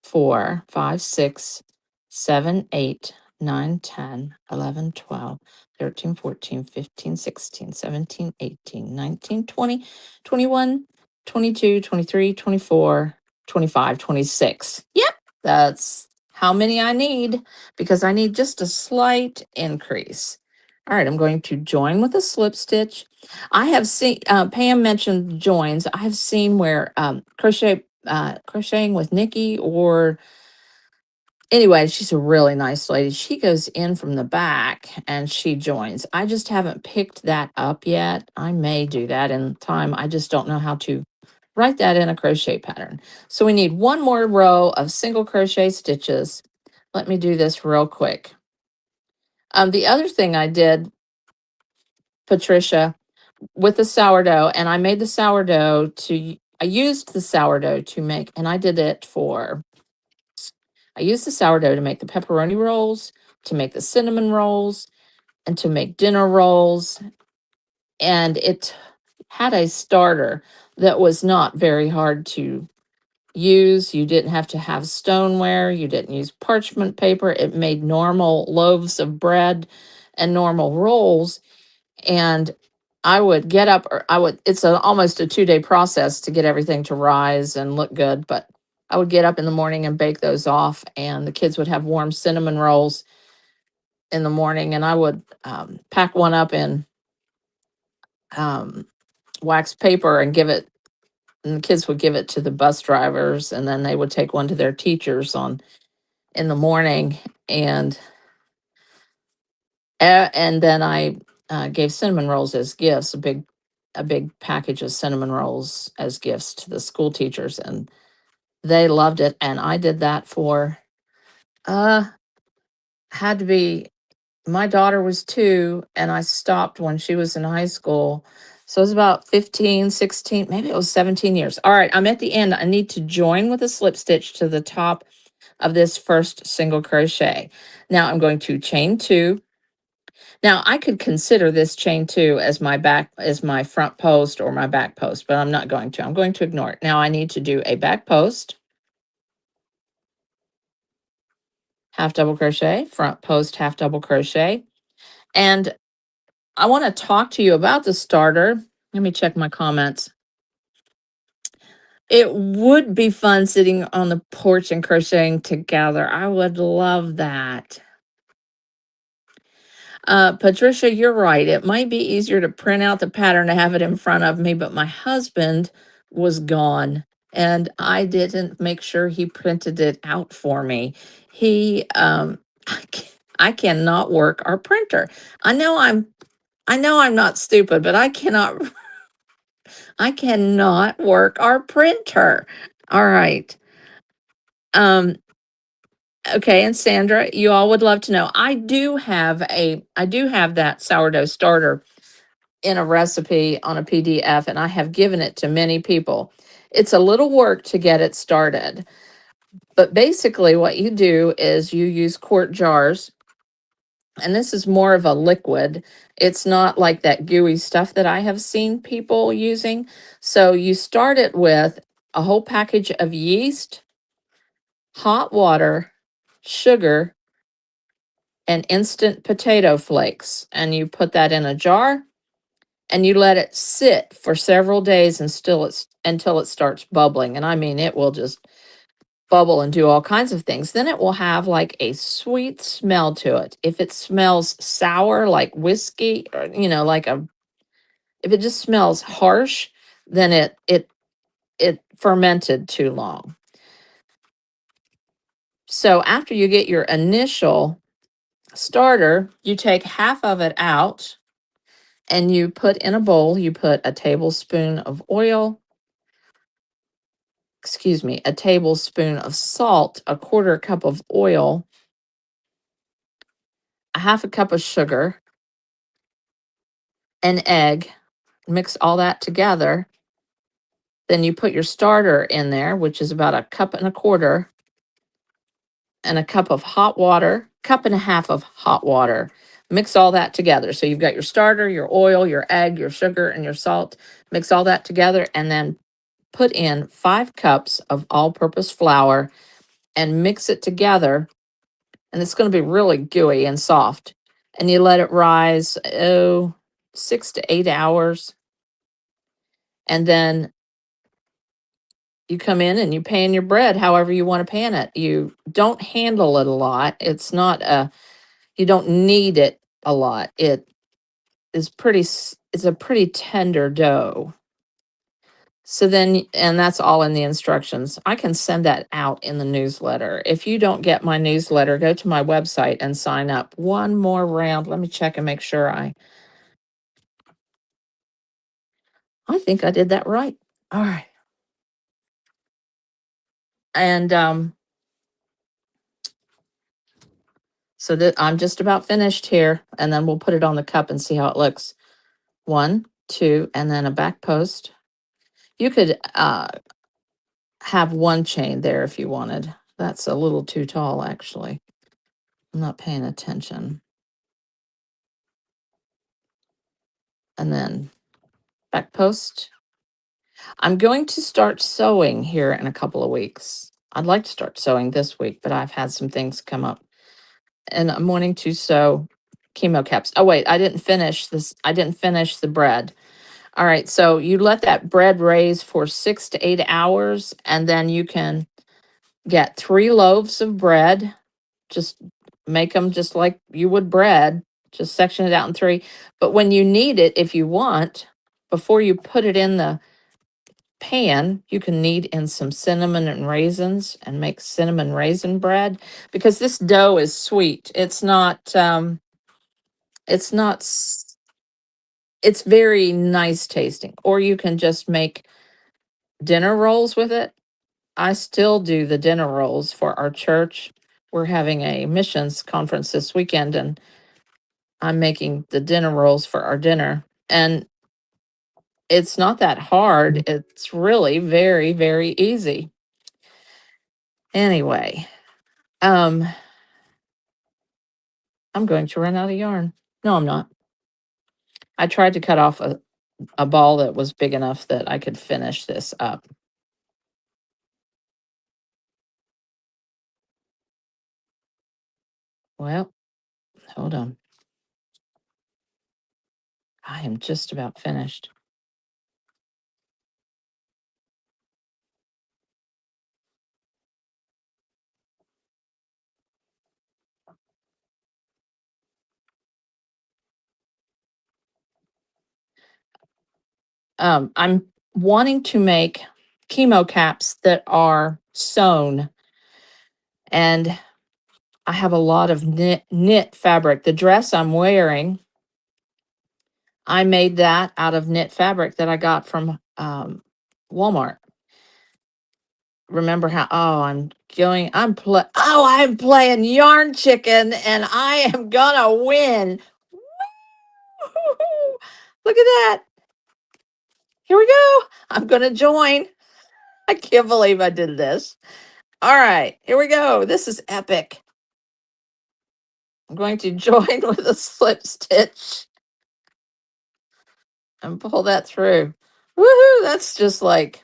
4, 5, 6, 7, 8, 9, 10, 11, 12, 13, 14, 15, 16, 17, 18, 19, 20, 21, 22, 23, 24, 25, 26. Yep, that's how many I need because I need just a slight increase. All right, I'm going to join with a slip stitch. I have seen, Pam mentioned joins. I have seen where crocheting with Nikki, or anyway, she's a really nice lady. She goes in from the back and she joins. I just haven't picked that up yet. I may do that in time. I just don't know how to write that in a crochet pattern. So we need one more row of single crochet stitches. Let me do this real quick. The other thing I did, Patricia, with the sourdough, and I made the sourdough to, I used the sourdough to make, and I did it for, I used the sourdough to make the pepperoni rolls, to make the cinnamon rolls, and to make dinner rolls. And it had a starter that was not very hard to use. You didn't have to have stoneware. You didn't use parchment paper. It made normal loaves of bread and normal rolls. And I would get up, or it's almost a 2-day process to get everything to rise and look good. But I would get up in the morning and bake those off, and the kids would have warm cinnamon rolls in the morning. And I would pack one up in um, wax paper and give it, and the kids would give it to the bus drivers, and then they would take one to their teachers in the morning. And and then I gave cinnamon rolls as gifts, a big package of cinnamon rolls as gifts to the school teachers, and they loved it. And I did that for had to be My daughter was 2 and I stopped when she was in high school. So it was about 15, 16, maybe it was 17 years. All right, I'm at the end. I need to join with a slip stitch to the top of this first single crochet. Now I'm going to chain 2. Now I could consider this chain 2 as my front post or my back post, but I'm not going to. I'm going to ignore it. Now I need to do a back post, half double crochet, front post, half double crochet. And I want to talk to you about the starter. Let me check my comments. It would be fun sitting on the porch and crocheting together. I would love that. Patricia, you're right. It might be easier to print out the pattern to have it in front of me, but my husband was gone and I didn't make sure he printed it out for me. He, I cannot work our printer. I know I'm not stupid, but I cannot work our printer. All right. Um, okay, and Sandra, you all would love to know. I do have that sourdough starter in a recipe on a PDF, and I have given it to many people. It's a little work to get it started. But basically what you do is you use quart jars, and this is more of a liquid. It's not like that gooey stuff that I have seen people using. So you start it with a whole package of yeast, hot water, sugar, and instant potato flakes. And you put that in a jar and you let it sit for several days and until it starts bubbling. And I mean, it will just bubble and do all kinds of things. Then it will have like a sweet smell to it. If it smells sour, like whiskey, or if it just smells harsh, then it fermented too long. So after you get your initial starter, you take half of it out and you put in a bowl, you put a tablespoon of oil, a tablespoon of salt, a quarter cup of oil, a half a cup of sugar, an egg, mix all that together. Then you put your starter in there, which is about a cup and a quarter, and a cup of hot water, cup and a half of hot water. Mix all that together. So you've got your starter, your oil, your egg, your sugar, and your salt. Mix all that together and then put in 5 cups of all-purpose flour and mix it together. And it's going to be really gooey and soft. And you let it rise, 6 to 8 hours. And then you come in and you pan your bread however you want to pan it. You don't handle it a lot. You don't knead it a lot. It's a pretty tender dough. So then, and that's all in the instructions. I can send that out in the newsletter. If you don't get my newsletter, go to my website and sign up. One more round. Let me check and make sure I think I did that right. All right. And so that I'm just about finished here, and then we'll put it on the cup and see how it looks. 1, 2, and then a back post. You could have one chain there if you wanted. That's a little too tall, actually. I'm not paying attention. And then back post. I'm going to start sewing here in a couple of weeks. I'd like to start sewing this week, but I've had some things come up. And I'm wanting to sew chemo caps. Oh, wait, I didn't finish this. I didn't finish the bread. All right, so you let that bread raise for 6 to 8 hours, and then you can get 3 loaves of bread. Just make them just like you would bread. Just section it out in 3. But when you knead it, if you want, before you put it in the pan, you can knead in some cinnamon and raisins and make cinnamon raisin bread because this dough is sweet. It's not s- it's very nice tasting. Or you can just make dinner rolls with it. I still do the dinner rolls for our church. We're having a missions conference this weekend, and I'm making the dinner rolls for our dinner, and it's not that hard. It's really very, very easy. Anyway, um, I'm going to run out of yarn. No, I'm not. I tried to cut off a ball that was big enough that I could finish this up. Well, hold on. I am just about finished. I'm wanting to make chemo caps that are sewn, and I have a lot of knit fabric. The dress I'm wearing, I made that out of knit fabric that I got from Walmart. Remember how? Oh, I'm playing yarn chicken, and I am gonna win. Woo-hoo-hoo. Look at that. Here we go. I'm gonna join. I can't believe I did this. All right, here we go. This is epic. I'm going to join with a slip stitch and pull that through. Woohoo! That's just like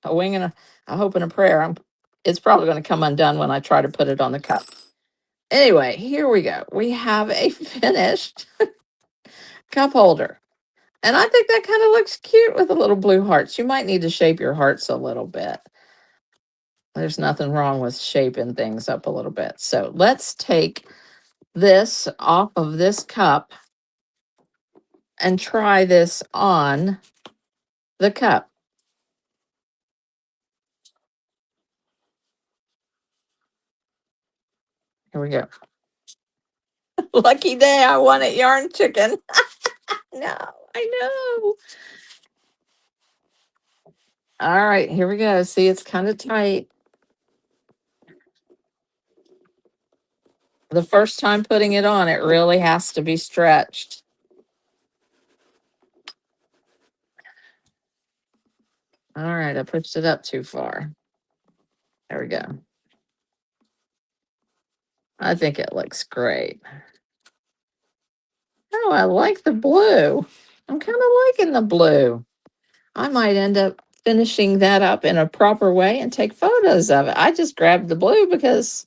a wing and a hope and a prayer. It's probably going to come undone when I try to put it on the cup. Anyway, here we go. We have a finished cup holder. And I think that kind of looks cute with the little blue hearts. You might need to shape your hearts a little bit. There's nothing wrong with shaping things up a little bit. So let's take this off of this cup and try this on the cup. Here we go. Lucky day I won at Yarn Chicken. No, I know. All right, here we go. See, it's kind of tight. The first time putting it on, it really has to be stretched. All right, I pushed it up too far. There we go. I think it looks great. Oh, I like the blue. I'm kind of liking the blue. I might end up finishing that up in a proper way and take photos of it. I just grabbed the blue because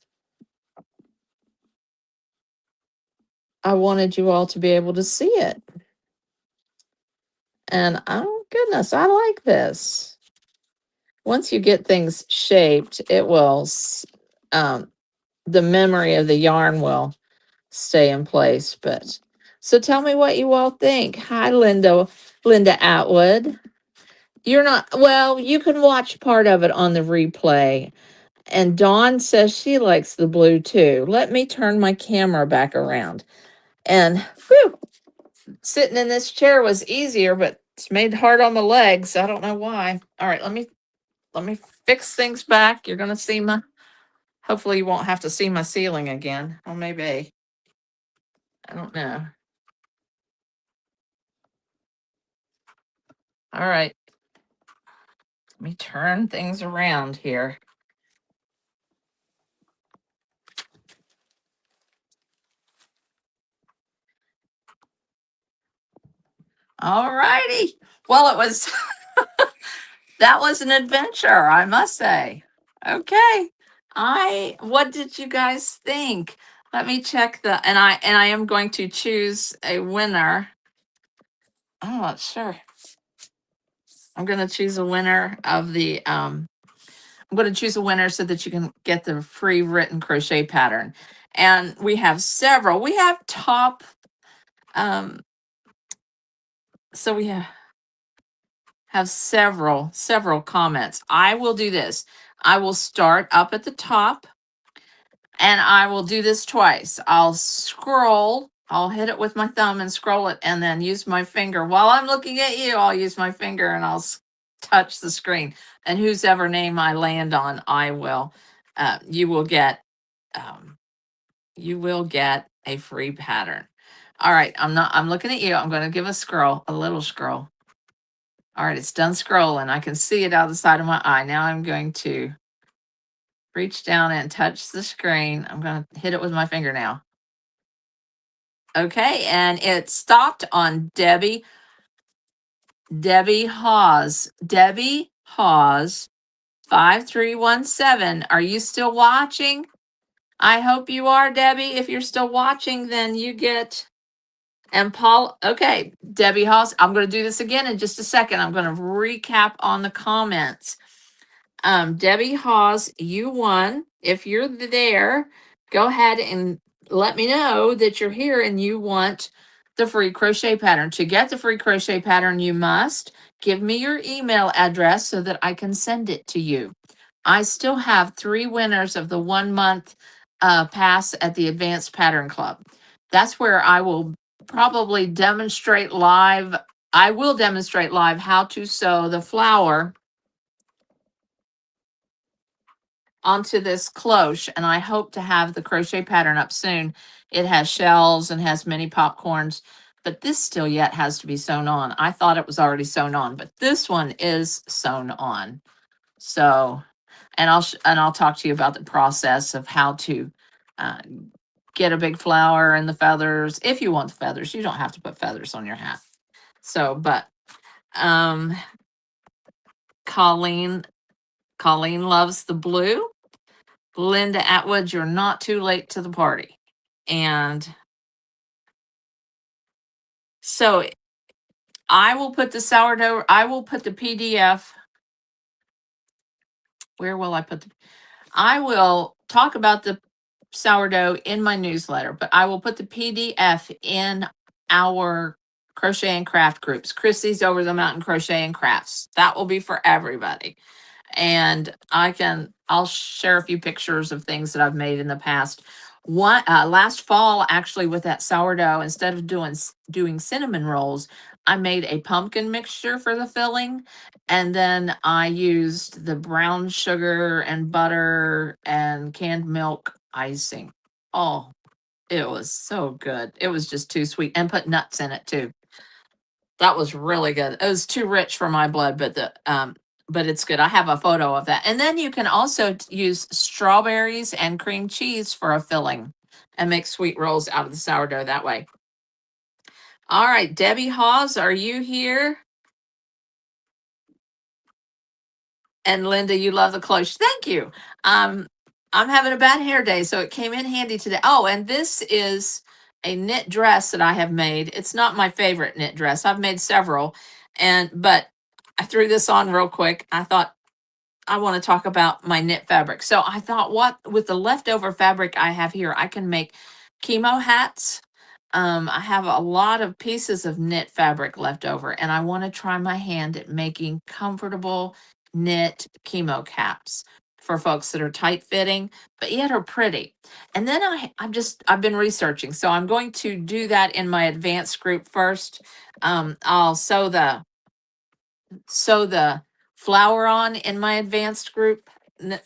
I wanted you all to be able to see it. And oh goodness, I like this. Once you get things shaped, it will, the memory of the yarn will stay in place. But so tell me what you all think. Hi, Linda Atwood. You're not, well, you can watch part of it on the replay. And Dawn says she likes the blue too. Let me turn my camera back around. And whew, sitting in this chair was easier, but it's made hard on the legs. I don't know why. All right, let me fix things back. You're gonna see my, hopefully you won't have to see my ceiling again. Or maybe. I don't know. All right. Let me turn things around here. All righty. Well, it was that was an adventure, I must say. Okay. What did you guys think? Let me check and I am going to choose a winner. I'm not sure. I'm going to choose a winner of the I'm going to choose a winner so that you can get the free written crochet pattern. And we have several. We have top um so we have several comments. I will do this. I will start up at the top and I will do this twice. I'll scroll, I'll hit it with my thumb and scroll it and then use my finger. While I'm looking at you, I'll use my finger and I'll touch the screen. And whose ever name I land on, I will, you will get, you will get a free pattern. All right, I'm looking at you. I'm going to give a scroll, a little scroll. All right, it's done scrolling. I can see it out the side of my eye. Now I'm going to reach down and touch the screen. I'm going to hit it with my finger now. Okay, and it stopped on Debbie Hawes. Debbie Hawes 5317. Are you still watching? I hope you are, Debbie. If you're still watching, then you get. And Paul, okay, Debbie Hawes, I'm going to do this again in just a second. I'm going to recap on the comments. Debbie Hawes, you won. If you're there, go ahead and let me know that you're here and you want the free crochet pattern. To get the free crochet pattern, you must give me your email address so that I can send it to you. I still have 3 winners of the 1 month pass at the Advanced Pattern Club. That's where I will probably demonstrate live. I will demonstrate live how to sew the flower onto this cloche, and I hope to have the crochet pattern up soon. It has shells and has many popcorns, but this still yet has to be sewn on. I thought it was already sewn on, but this one is sewn on. So, and I'll talk to you about the process of how to uh, get a big flower and the feathers. If you want the feathers, you don't have to put feathers on your hat. So, but um, Colleen loves the blue. Linda Atwood, you're not too late to the party. And so I will put the sourdough, I will put the PDF. Where will I put the? I will talk about the sourdough in my newsletter, but I will put the PDF in our crochet and craft groups. Chrissy's Over the Mountain Crochet and Crafts. That will be for everybody. And I'll share a few pictures of things that I've made in the past. One last fall, actually, with that sourdough, instead of doing cinnamon rolls, I made a pumpkin mixture for the filling, and then I used the brown sugar and butter and canned milk icing. Oh, it was so good. It was just too sweet, and put nuts in it too. That was really good. It was too rich for my blood, but it's good. I have a photo of that. And then you can also use strawberries and cream cheese for a filling and make sweet rolls out of the sourdough that way. All right, Debbie Hawes, are you here? And Linda, you love the cloche. Thank you. I'm having a bad hair day, so it came in handy today. Oh, and this is a knit dress that I have made. It's not my favorite knit dress. I've made several, but I threw this on real quick. I thought I want to talk about my knit fabric. So I thought, what with the leftover fabric I have here, I can make chemo hats. I have a lot of pieces of knit fabric left over, and I want to try my hand at making comfortable knit chemo caps for folks that are tight fitting, but yet are pretty. And then I've been researching, so I'm going to do that in my advanced group first. I'll sew the flower on in my advanced group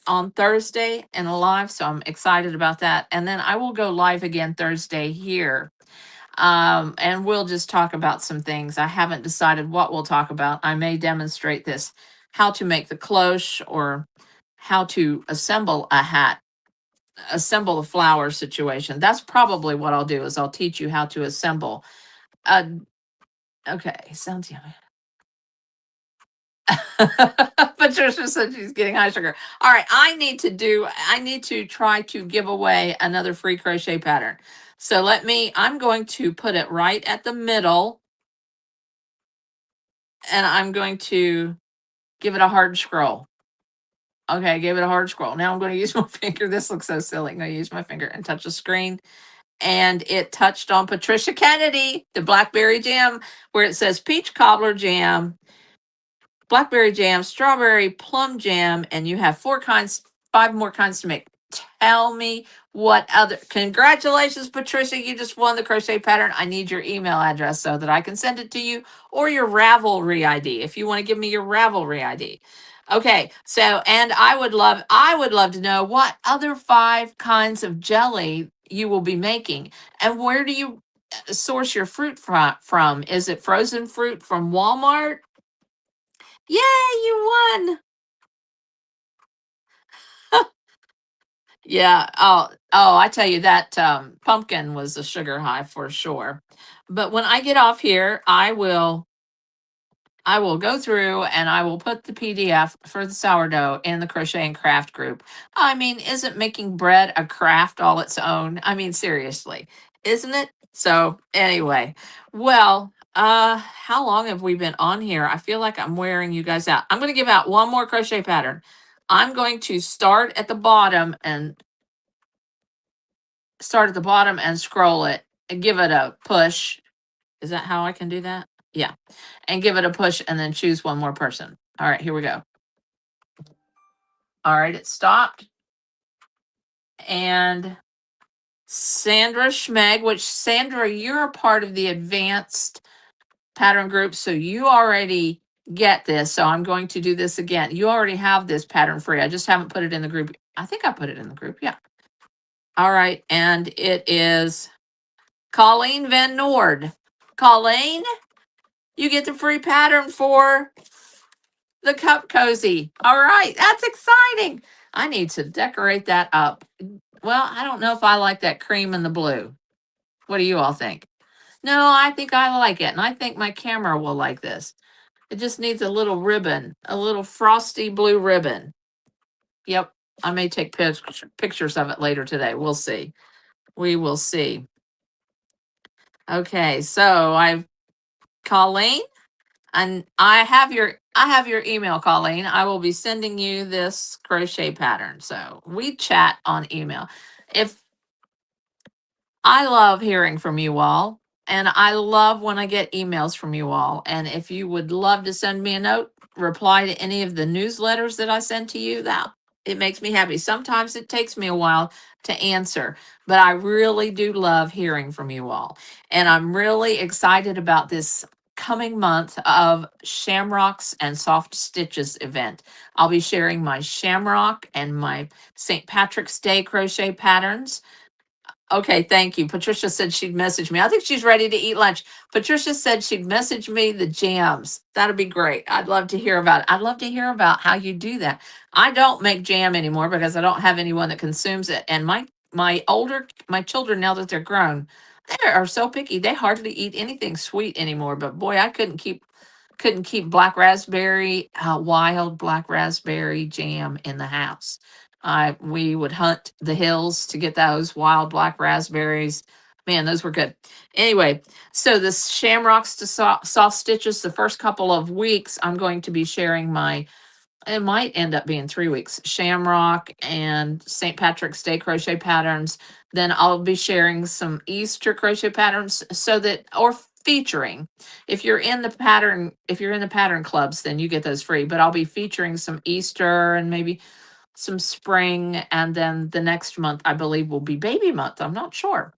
on Thursday and live. So I'm excited about that. And then I will go live again Thursday here. And we'll just talk about some things. I haven't decided what we'll talk about. I may demonstrate this, how to make the cloche or how to assemble a hat, assemble the flower situation. That's probably what I'll do is I'll teach you how to assemble. Uh, okay, sounds yummy. Patricia said she's getting high sugar. All right, I need to try to give away another free crochet pattern. So I'm going to put it right at the middle, and I'm going to give it a hard scroll. Okay, give it a hard scroll. Now I'm going to use my finger. This looks so silly. I'm going to use my finger and touch the screen. And it touched on Patricia Kennedy, the blackberry jam, where it says peach cobbler jam, blackberry jam, strawberry plum jam, and you have 5 more kinds to make. Tell me what other. Congratulations, Patricia. You just won the crochet pattern. I need your email address so that I can send it to you, or your Ravelry ID if you want to give me your Ravelry ID. Okay, so and I would love to know what other 5 kinds of jelly you will be making, and where do you source your fruit from? Is it frozen fruit from Walmart? Yay, you won. Yeah. Oh, I tell you that pumpkin was a sugar high for sure. But when I get off here, I will go through and I will put the PDF for the sourdough in the crochet and craft group. I mean, isn't making bread a craft all its own? I mean, seriously, isn't it? So, anyway, well, how long have we been on here? I feel like I'm wearing you guys out. I'm going to give out one more crochet pattern. I'm going to start at the bottom and scroll it and give it a push. Is that how I can do that? Yeah. And give it a push and then choose one more person. All right, here we go. All right, it stopped. And Sandra Schmeg, which Sandra, you're a part of the advanced pattern group, so you already get this. So I'm going to do this again. You already have this pattern free. I just haven't put it in the group. I think I put it in the group. Yeah. All right. And it is Colleen Van Noord. Colleen, you get the free pattern for the cup cozy. All right. That's exciting. I need to decorate that up. Well, I don't know if I like that cream and the blue. What do you all think? No, I think I like it. And I think my camera will like this. It just needs a little ribbon, a little frosty blue ribbon. Yep. I may take pictures of it later today. We'll see. We will see. Okay. So I've Colleen, and I have your email, Colleen. I will be sending you this crochet pattern. So we chat on email. If I love hearing from you all, and I love when I get emails from you all. And if you would love to send me a note, reply to any of the newsletters that I send to you, that it makes me happy. Sometimes it takes me a while to answer, but I really do love hearing from you all. And I'm really excited about this coming month of Shamrocks and Soft Stitches event. I'll be sharing my Shamrock and my St. Patrick's Day crochet patterns. Okay, thank you. Patricia said she'd message me. I think she's ready to eat lunch. Patricia said she'd message me the jams. That'd be great. I'd love to hear about it. I'd love to hear about how you do that. I don't make jam anymore because I don't have anyone that consumes it. And my children, now that they're grown, they are so picky. They hardly eat anything sweet anymore. But boy, I couldn't keep black raspberry, wild black raspberry jam in the house. We would hunt the hills to get those wild black raspberries. Man, those were good. Anyway, so this shamrocks to soft stitches, the first couple of weeks, I'm going to be sharing it might end up being 3 weeks, Shamrock and St. Patrick's Day crochet patterns. Then I'll be sharing some Easter crochet patterns or featuring. If you're in the pattern clubs, then you get those free, but I'll be featuring some Easter and maybe some spring. And then the next month, I believe, will be baby month. I'm not sure.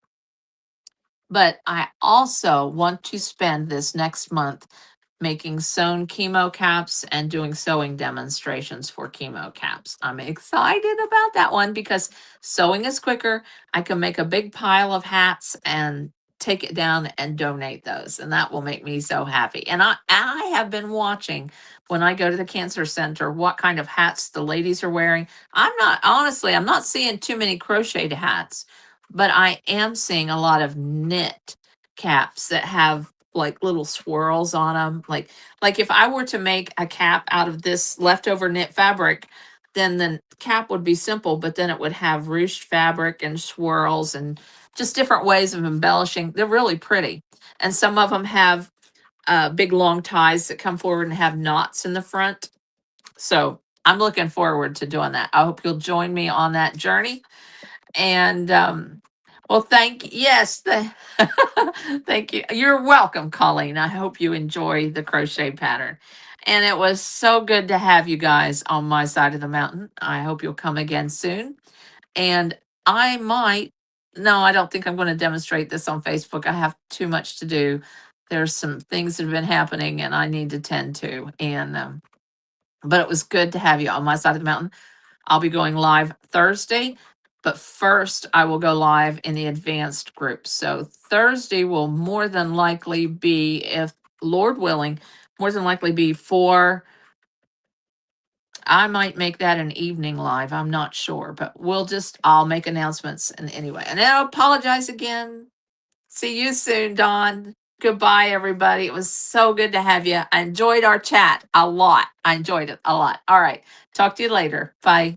But I also want to spend this next month making sewn chemo caps and doing sewing demonstrations for chemo caps. I'm excited about that one because sewing is quicker. I can make a big pile of hats and take it down and donate those, and that will make me so happy. And I have been watching when I go to the cancer center what kind of hats the ladies are wearing. I'm not seeing too many crocheted hats, but I am seeing a lot of knit caps that have like little swirls on them. Like if I were to make a cap out of this leftover knit fabric, then the cap would be simple, but then it would have ruched fabric and swirls and just different ways of embellishing. They're really pretty. And some of them have big long ties that come forward and have knots in the front. So I'm looking forward to doing that. I hope you'll join me on that journey. And well, thank you. You're welcome, Colleen. I hope you enjoy the crochet pattern. And it was so good to have you guys on my side of the mountain. I hope you'll come again soon. And I might, no, I don't think I'm going to demonstrate this on Facebook. I have too much to do. There's some things that have been happening and I need to tend to. But it was good to have you on my side of the mountain. I'll be going live Thursday, But first, I will go live in the advanced group. So Thursday will more than likely be, if Lord willing, more than likely be for, I might make that an evening live. I'm not sure, but I'll make announcements. And anyway, and I apologize again. See you soon, Dawn. Goodbye, everybody. It was so good to have you. I enjoyed our chat a lot. I enjoyed it a lot. All right. Talk to you later. Bye.